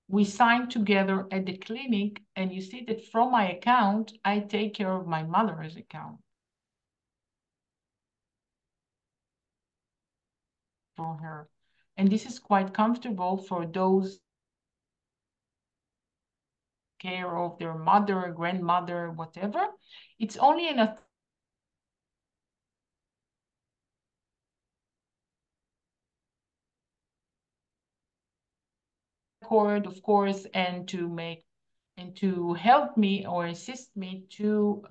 We sign together at the clinic, and you see that from my account, I take care of my mother's account for her. And this is quite comfortable for those care of their mother, grandmother, whatever. It's only an accord, of course, and to help me or assist me to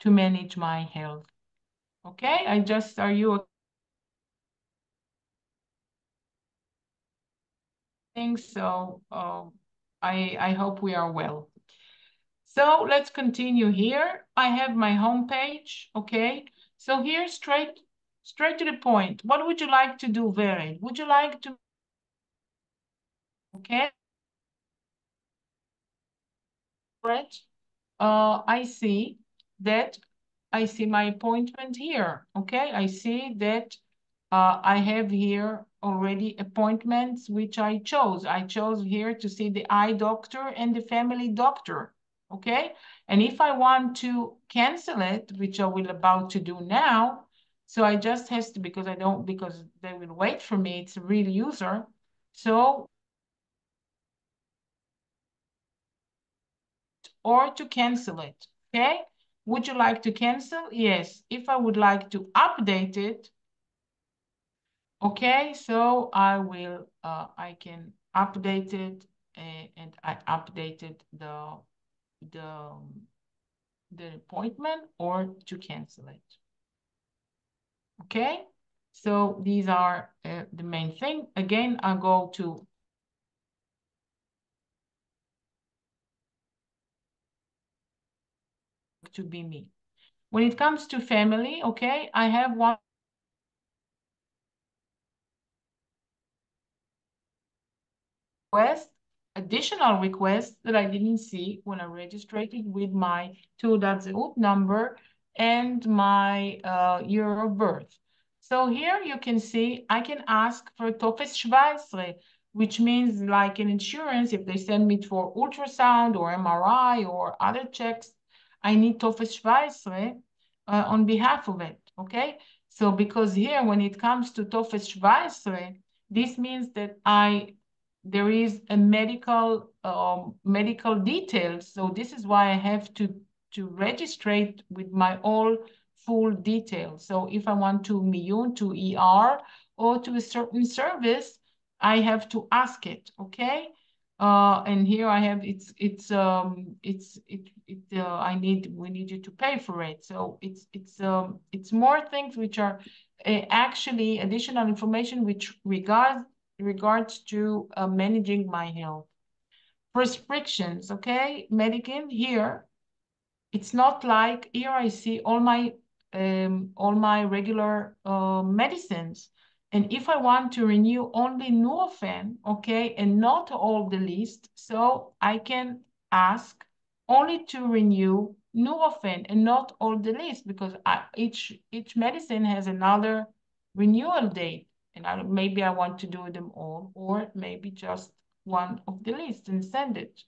manage my health. Okay, are you okay? So I hope we are well. So let's continue here. I have my home page, okay? So here, straight to the point. What would you like to do, Vered? Would you like to, okay? I see my appointment here, okay? I see that I have here already appointments which I chose. I chose here to see the eye doctor and the family doctor, okay? And if I want to cancel it, which I will about to do now, so I just has to, because they will wait for me, it's a real user. So, or to cancel it, okay? Would you like to cancel? Yes. If I would like to update it, okay, so I can update it, and I updated the appointment or to cancel it. Okay, so these are the main thing. Again, I'll go to be me. When it comes to family, okay, I have one additional request that I didn't see when I registered with my תעודת זהות number and my year of birth. So here you can see I can ask for טופס 17, which means like an insurance. If they send me for ultrasound or MRI or other checks, I need טופס 17 on behalf of it, okay? So because here when it comes to טופס 17, this means that there is a medical details. So this is why I have to register with my all full details. So if I want to miyun, to ER, or to a certain service, I have to ask it, okay? And here I have we need you to pay for it. So it's more things which are actually additional information which regards to managing my health. Prescriptions, okay? Medicine here, it's not like here I see all my regular medicines. And if I want to renew only Nurofen, okay, and not all the list, so I can ask only to renew Nurofen and not all the list, because each medicine has another renewal date, and maybe I want to do them all, or maybe just one of the list and send it.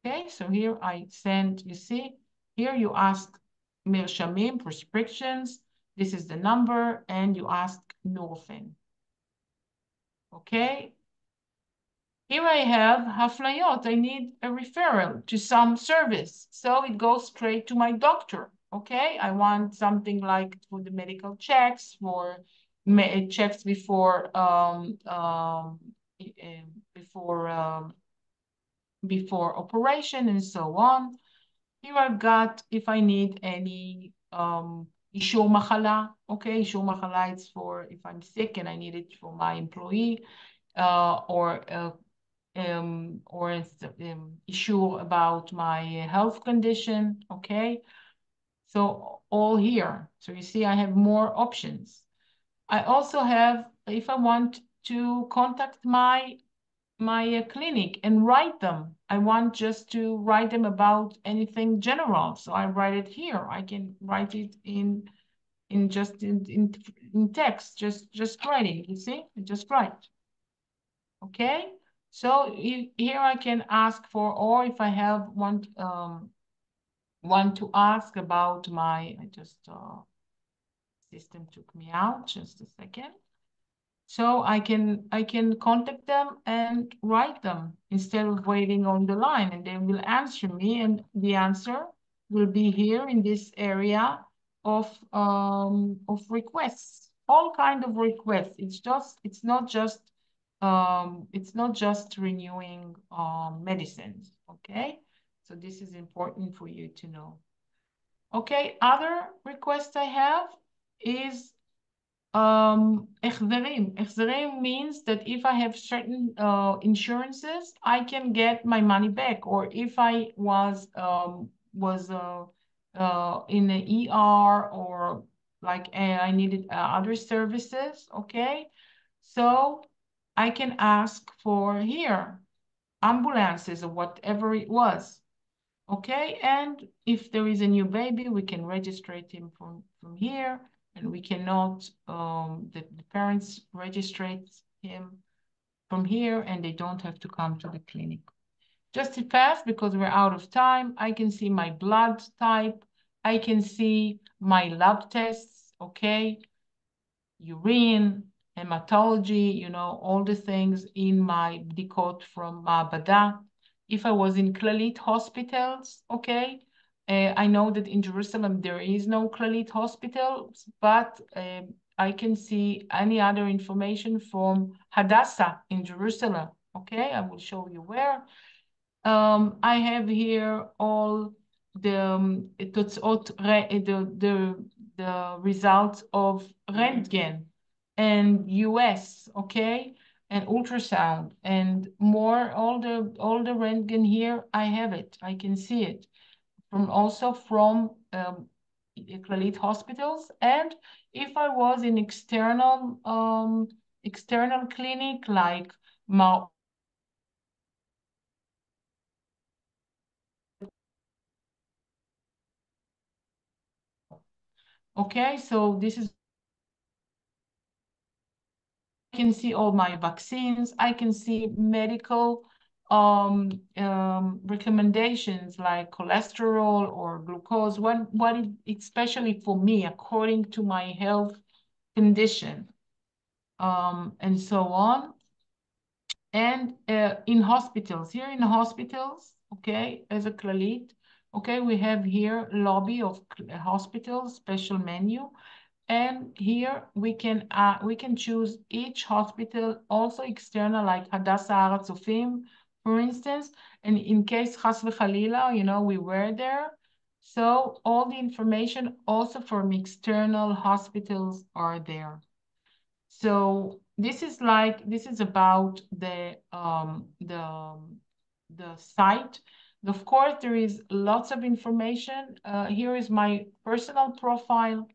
Okay, so here I send, you see, here you ask Mirshamim, prescriptions, this is the number, and you ask Nurofen. Okay, here I have Haflayot. I need a referral to some service. So it goes straight to my doctor. Okay, I want something like for the medical checks, for checks before before operation and so on. Here I've got if I need any Ishur Machala. Okay, Ishur Machala, it's for if I'm sick and I need it for my employee, or issue about my health condition. Okay, so all here. So you see I have more options. I also have, if I want to contact my clinic and write them, I want just to write them about anything general, so I write it here. I can write it in text, just writing. You see, just write. Okay, so here I can ask for, or if I have want to ask about my, system took me out, just a second. So I can contact them and write them instead of waiting on the line, and they will answer me, and the answer will be here in this area of requests, all kind of requests. It's not just renewing medicines. Okay, so this is important for you to know. Okay, other requests I have is Echzerim. Echzerim means that if I have certain insurances, I can get my money back. Or if I was in the ER, or like I needed other services, okay? So I can ask for here, ambulances or whatever it was. Okay, and if there is a new baby, we can register him from here, and we cannot, the parents register him from here, and they don't have to come to the clinic. Just to pass, because we're out of time, I can see my blood type, I can see my lab tests, okay, urine, hematology, all the things in my bdikot from Ma'abada. If I was in Clalit hospitals, okay, I know that in Jerusalem there is no Clalit hospitals, but I can see any other information from Hadassah in Jerusalem, okay? I will show you where. I have here all the results of Röntgen and US, okay, and ultrasound and more. All the Röntgen here, I have it. I can see it also from Clalit hospitals. And if I was in external clinic like okay, so this is, I can see all my vaccines. I can see medical recommendations like cholesterol or glucose, especially for me, according to my health condition, and so on. And in hospitals, okay, as a Clalit, okay, we have here lobby of hospitals, special menu. And here we can choose each hospital, also external, like Hadassah Har HaTzofim, for instance. And in case Chas v'Chalila, we were there. So all the information also from external hospitals are there. So this is about the site. Of course, there is lots of information. Here is my personal profile.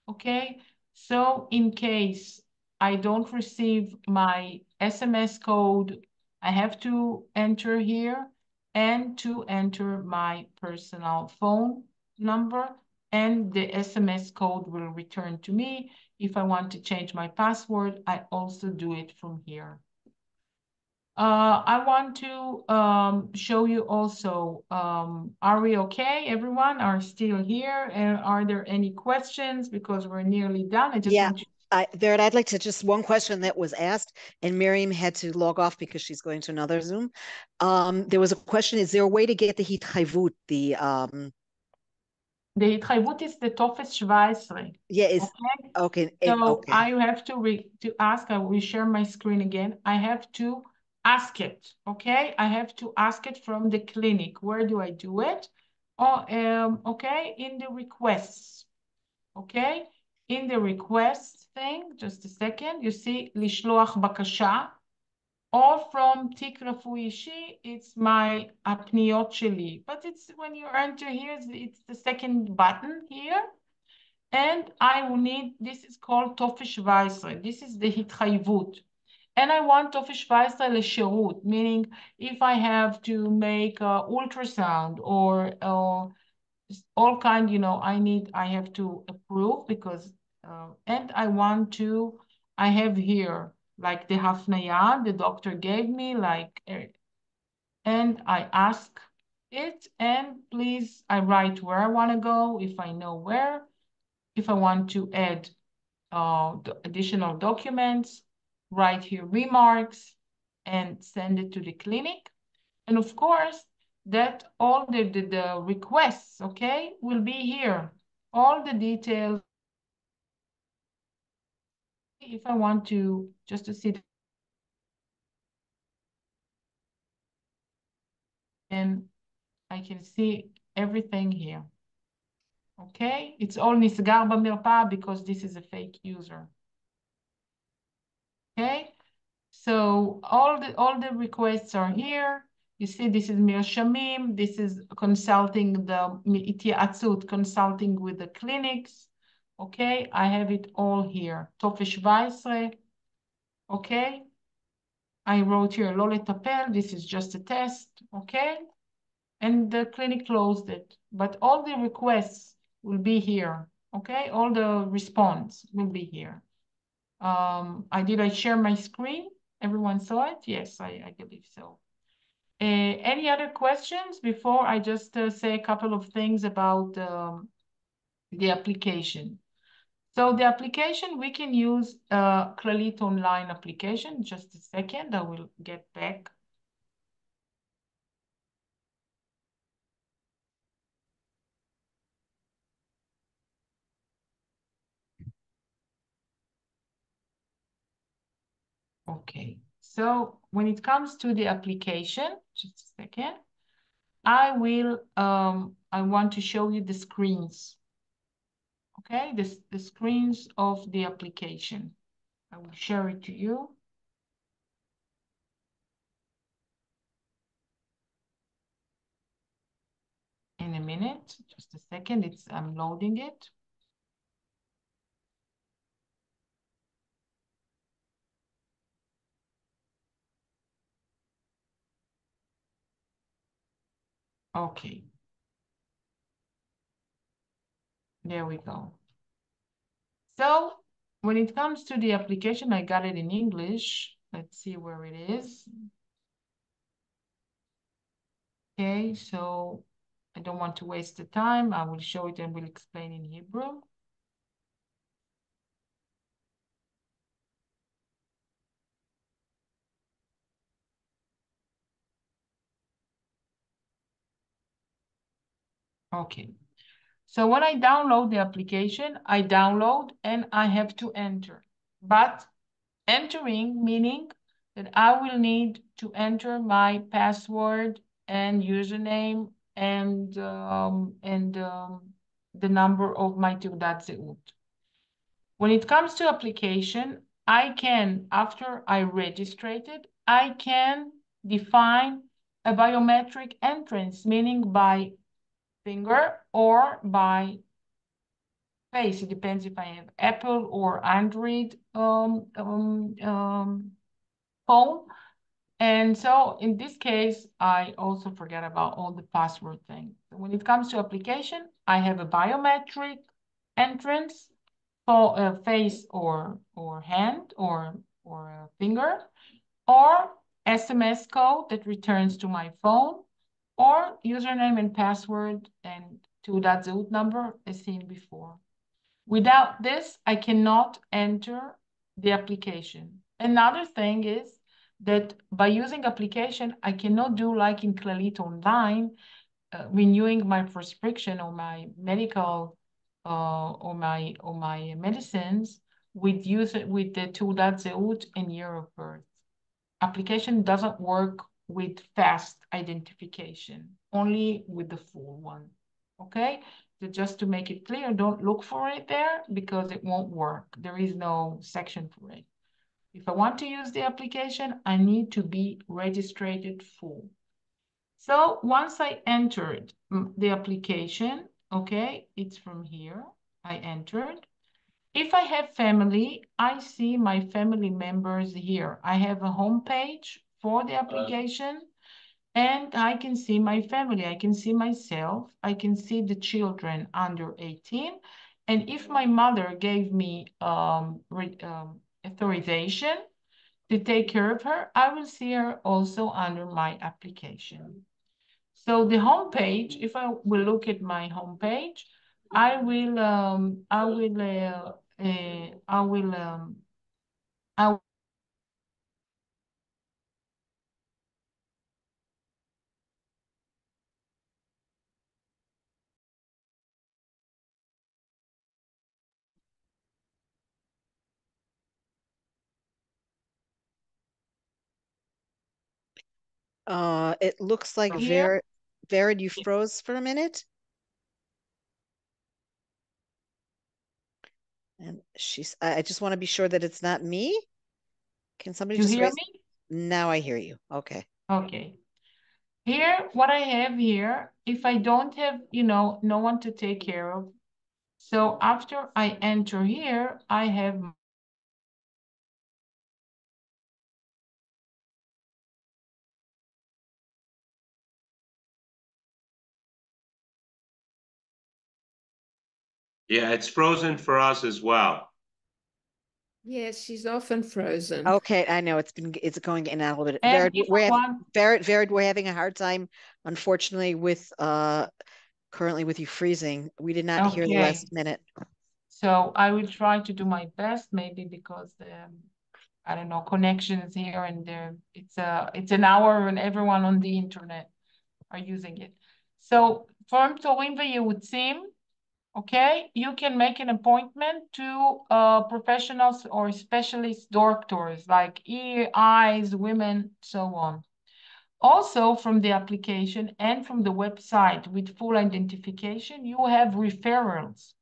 Okay, so in case I don't receive my SMS code, I have to enter here and to enter my personal phone number, and the SMS code will return to me. If I want to change my password, I also do it from here. I want to show you also, are we okay? Everyone are still here? And are there any questions? Because we're nearly done. I just want to. Vered, I'd like to just one question that was asked, and Miriam had to log off because she's going to another Zoom. There was a question: is there a way to get the hitchayvut? The התחייבות is the טופס 17. Yeah, is okay. Okay. So Okay. I have to ask. I will share my screen again. I have to ask it. Okay, I have to ask it from the clinic. Where do I do it? Oh, okay, in the requests. Okay, in the requests thing. Just a second. You see, לשלוח בקשה. Or from תיק רפואי אישי, it's my הפניות שלי. But it's when you enter here, it's the second button here. And I will need, this is called טופס 17. This is the התחייבות. And I want טופס 17 לשירות, meaning if I have to make a ultrasound or all kind, you know, I have to approve because, and I want to, I have here, like the hafnaya the doctor gave me, like, and I ask it, and please, I write where I want to go, if I know where, if I want to add additional documents, write here remarks, and send it to the clinic. And of course, that all the requests, okay, will be here. All the details. If I want to, just to see, and I can see everything here. Okay, it's all נסגר במרפאה because this is a fake user. Okay, so all the requests are here. You see, this is מרשמים, this is consulting the התייעצות, consulting with the clinics. Okay, I have it all here. טופס 17. Okay, I wrote here לא לטפל, this is just a test. Okay, and the clinic closed it, but all the requests will be here. Okay, all the response will be here. I share my screen? Everyone saw it? Yes, I believe so. Any other questions before I just say a couple of things about the application? So the application, we can use Clalit online application. Just a second, I will get back. Okay, so when it comes to the application, just a second, I want to show you the screens. Okay, the screens of the application. I will share it to you. In a minute, just a second, I'm loading it. Okay. There we go. So when it comes to the application, I got it in English. Let's see where it is. Okay, so I don't want to waste the time. I will show it and will explain in Hebrew. Okay. So when I download the application, I download and I have to enter. But entering meaning that I will need to enter my password and username and the number of my תעודת זהות. When it comes to application, I can, after I registered, I can define a biometric entrance, meaning by finger or by face. It depends if I have Apple or Android phone. And so in this case, I also forget about all the password thing. When it comes to application, I have a biometric entrance for a face or hand or a finger, or SMS code that returns to my phone, or username and password and taudat zehut number as seen before. Without this, I cannot enter the application. Another thing is that by using application, I cannot do like in Clalit online, renewing my prescription or my medical or my medicines with the taudat zehut and year of birth. Application doesn't work with fast identification, only with the full one. Okay? So just to make it clear, don't look for it there because it won't work. There is no section for it. If I want to use the application, I need to be registered full. So once I entered the application, okay, it's from here, I entered. If I have family, I see my family members here. I have a home page for the application and I can see my family. I can see myself. I can see the children under 18. And if my mother gave me authorization to take care of her, I will see her also under my application. So the home page, if I will look at my home page, I will It looks like here. Vered, you froze for a minute. And I just want to be sure that it's not me. Can somebody You just hear raise? me? Now I hear you. Okay. Okay. Here, what I have here, if I don't have, no one to take care of. So after I enter here, I have Yeah, it's frozen for us as well. Yes, she's often frozen. Okay, I know it's going in and out a little bit. And Vered, if I want, Vered, we're having a hard time, unfortunately, with currently with you freezing. We did not hear the okay. last minute. So I will try to do my best, maybe because the I don't know, connections here and there. It's an hour and everyone on the internet are using it. So from Torim V'Yehutzim, okay, you can make an appointment to professionals or specialist doctors like ear, eyes, women, so on. Also from the application and from the website with full identification, you have referrals.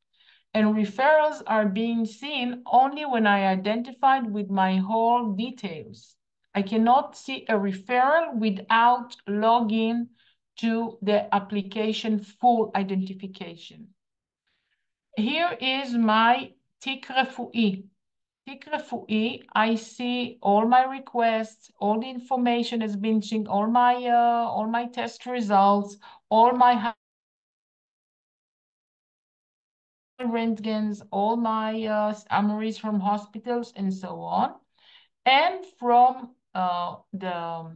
And referrals are being seen only when I identified with my whole details. I cannot see a referral without login to the application full identification. Here is my Tik Refu'i. Tik Refu'i, I see all my requests, all the information has been changed, all my test results, all my röntgens, all my summaries from hospitals and so on. And from the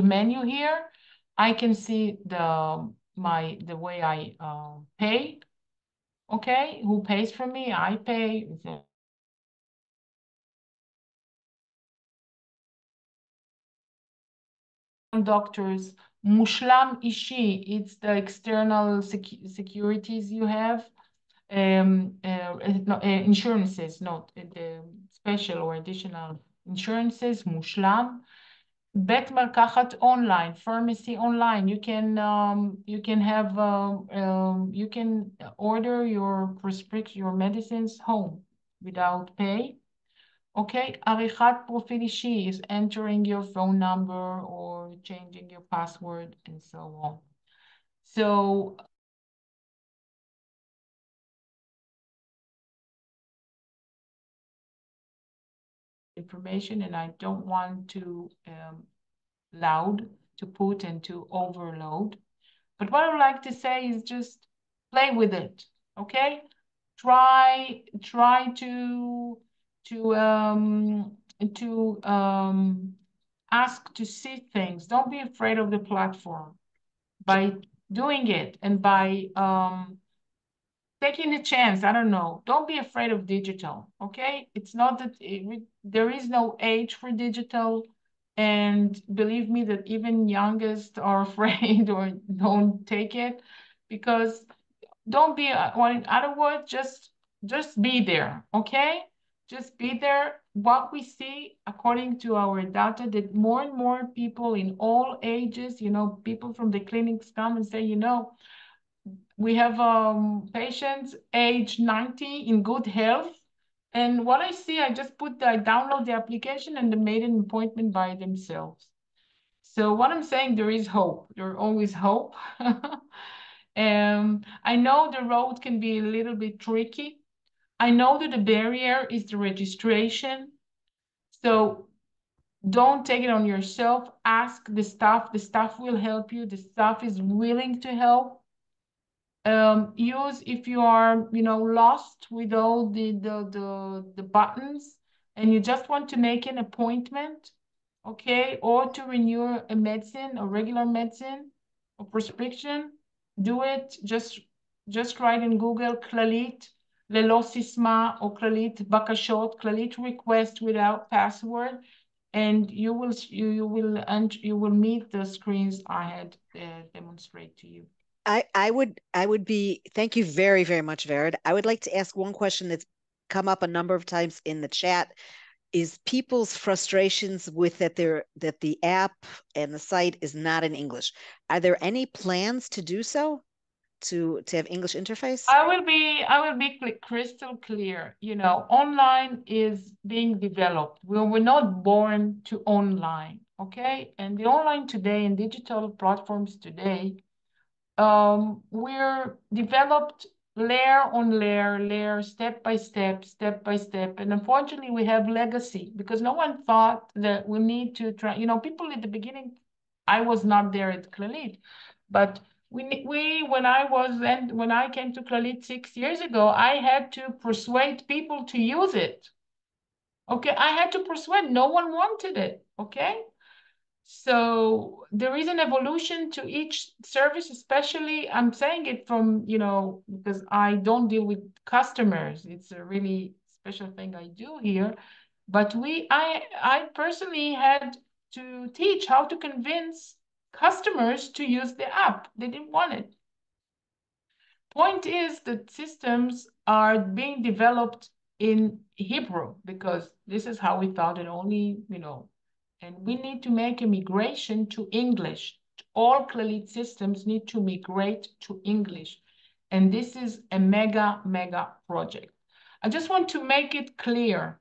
menu here, I can see the way I pay. Okay, who pays for me? I pay. Doctors, Mushlam Ishi, it's the external securities you have. Insurances, not the special or additional insurances, Mushlam. Bet Markachat online, pharmacy online. You can order your prescription, your medicines home without pay. Okay, Arichat Profil Ishi is entering your phone number or changing your password and so on. So information, and I don't want to loud to put and to overload. But what I would like to say is just play with it, okay? Try to ask to see things. Don't be afraid of the platform. By doing it and by taking a chance, I don't know, don't be afraid of digital, okay? It's not that there is no age for digital. And believe me that even youngest are afraid or don't take it, because don't be, or in other words, just be there, okay? Just be there. What we see according to our data, that more and more people in all ages, people from the clinics come and say, we have patients age 90 in good health. And what I see, I download the application and they made an appointment by themselves. So what I'm saying, there is hope. There's always hope. I know the road can be a little bit tricky. I know that the barrier is the registration. So don't take it on yourself. Ask the staff. The staff will help you. The staff is willing to help. Use if you are, lost with all the buttons and you just want to make an appointment, okay, or to renew a medicine, a regular medicine or prescription, do it. Just write in Google Clalit lelo sisma or Clalit bakashot, Clalit request without password, and you will meet the screens I had demonstrate to you. I would be, thank you very, very much, Vered. I would like to ask one question that's come up a number of times in the chat, is people's frustrations with that the app and the site is not in English. Are there any plans to do so? To have English interface? I will be crystal clear. Online is being developed. We're not born to online, okay? And the online today and digital platforms today, we're developed layer on layer, step by step. And unfortunately, we have legacy because no one thought that we need to try. People at the beginning, I was not there at Clalit, but when I came to Clalit 6 years ago, I had to persuade people to use it. Okay, I had to persuade. No one wanted it. Okay. So there is an evolution to each service, especially I'm saying it from, because I don't deal with customers. It's a really special thing I do here. But I personally had to teach how to convince customers to use the app. They didn't want it. Point is that systems are being developed in Hebrew because this is how we thought it only, and we need to make a migration to English. All Clalit systems need to migrate to English. And this is a mega, mega project. I just want to make it clear.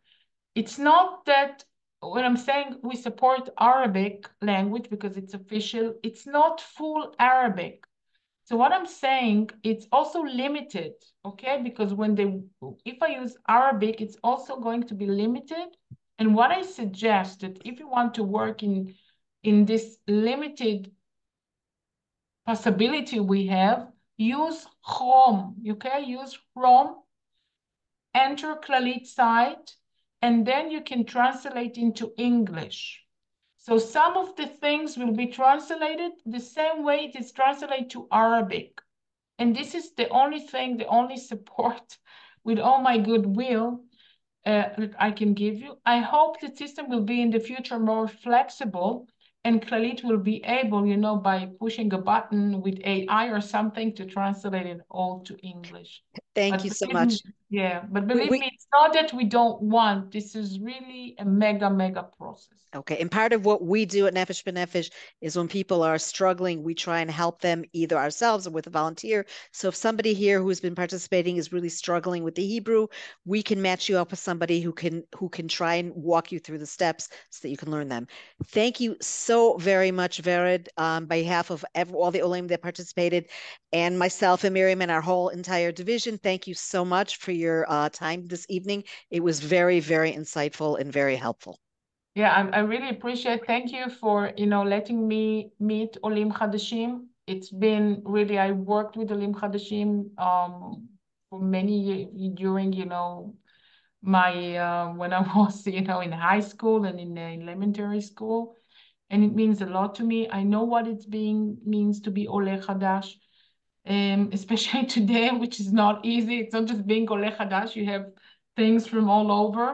It's not that when I'm saying we support Arabic language because it's official, it's not full Arabic. So what I'm saying, it's also limited, okay? Because if I use Arabic, it's also going to be limited. And what I suggest that if you want to work in this limited possibility we have, use Chrome, okay? Use Chrome, enter Clalit site, and then you can translate into English. So some of the things will be translated the same way it is translated to Arabic. And this is the only thing, the only support with all my goodwill that I can give you. I hope the system will be in the future more flexible and Clalit will be able, by pushing a button with AI or something to translate it all to English. Thank you so much. But believe me, it's not that we don't want. This is really a mega, mega process. Okay, and part of what we do at Nefesh B'Nefesh is when people are struggling, we try and help them either ourselves or with a volunteer. So if somebody here who's been participating is really struggling with the Hebrew, we can match you up with somebody who can try and walk you through the steps so that you can learn them. Thank you so very much, Vered, on behalf of all the Olim that participated, and myself and Miriam and our whole entire division. Thank you so much for your your time this evening. It was very, very insightful and very helpful. Yeah, I really appreciate. Thank you for, letting me meet Olim Chadashim. It's been really, I worked with Olim Chadashim for many years during, my when I was, in high school and in elementary school. And it means a lot to me. I know what means to be Ole Chadash, especially today, which is not easy. It's not just being Ole Chadash. You have things from all over.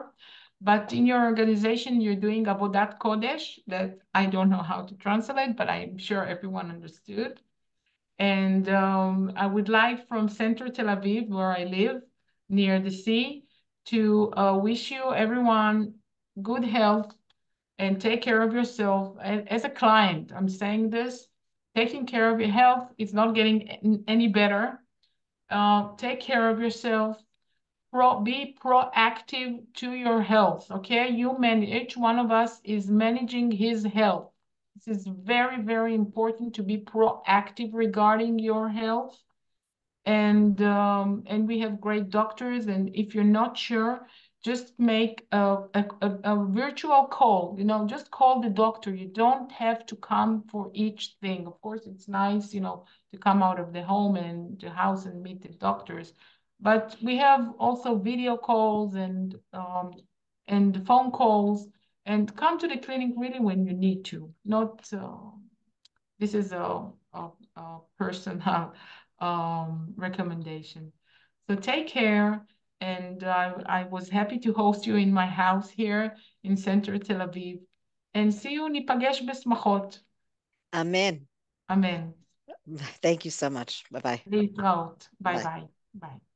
But in your organization, you're doing Avodat Kodesh that I don't know how to translate, but I'm sure everyone understood. And I would like from Center Tel Aviv, where I live, near the sea, to wish you, everyone, good health and take care of yourself. As a client, I'm saying this, taking care of your health is not getting any better. Take care of yourself. Be proactive to your health, okay? Each one of us is managing his health. This is very, very important to be proactive regarding your health. And we have great doctors. And if you're not sure, just make a virtual call, just call the doctor. You don't have to come for each thing. Of course, it's nice, to come out of the home and the house and meet the doctors. But we have also video calls and phone calls, and come to the clinic really when you need to. Not this is a personal recommendation. So take care, and I was happy to host you in my house here in Center Tel Aviv. And see you, ניפגש בשמחות. Amen. Amen. Thank you so much. Bye-bye. להתראות. ביי Bye. ביי. ביי.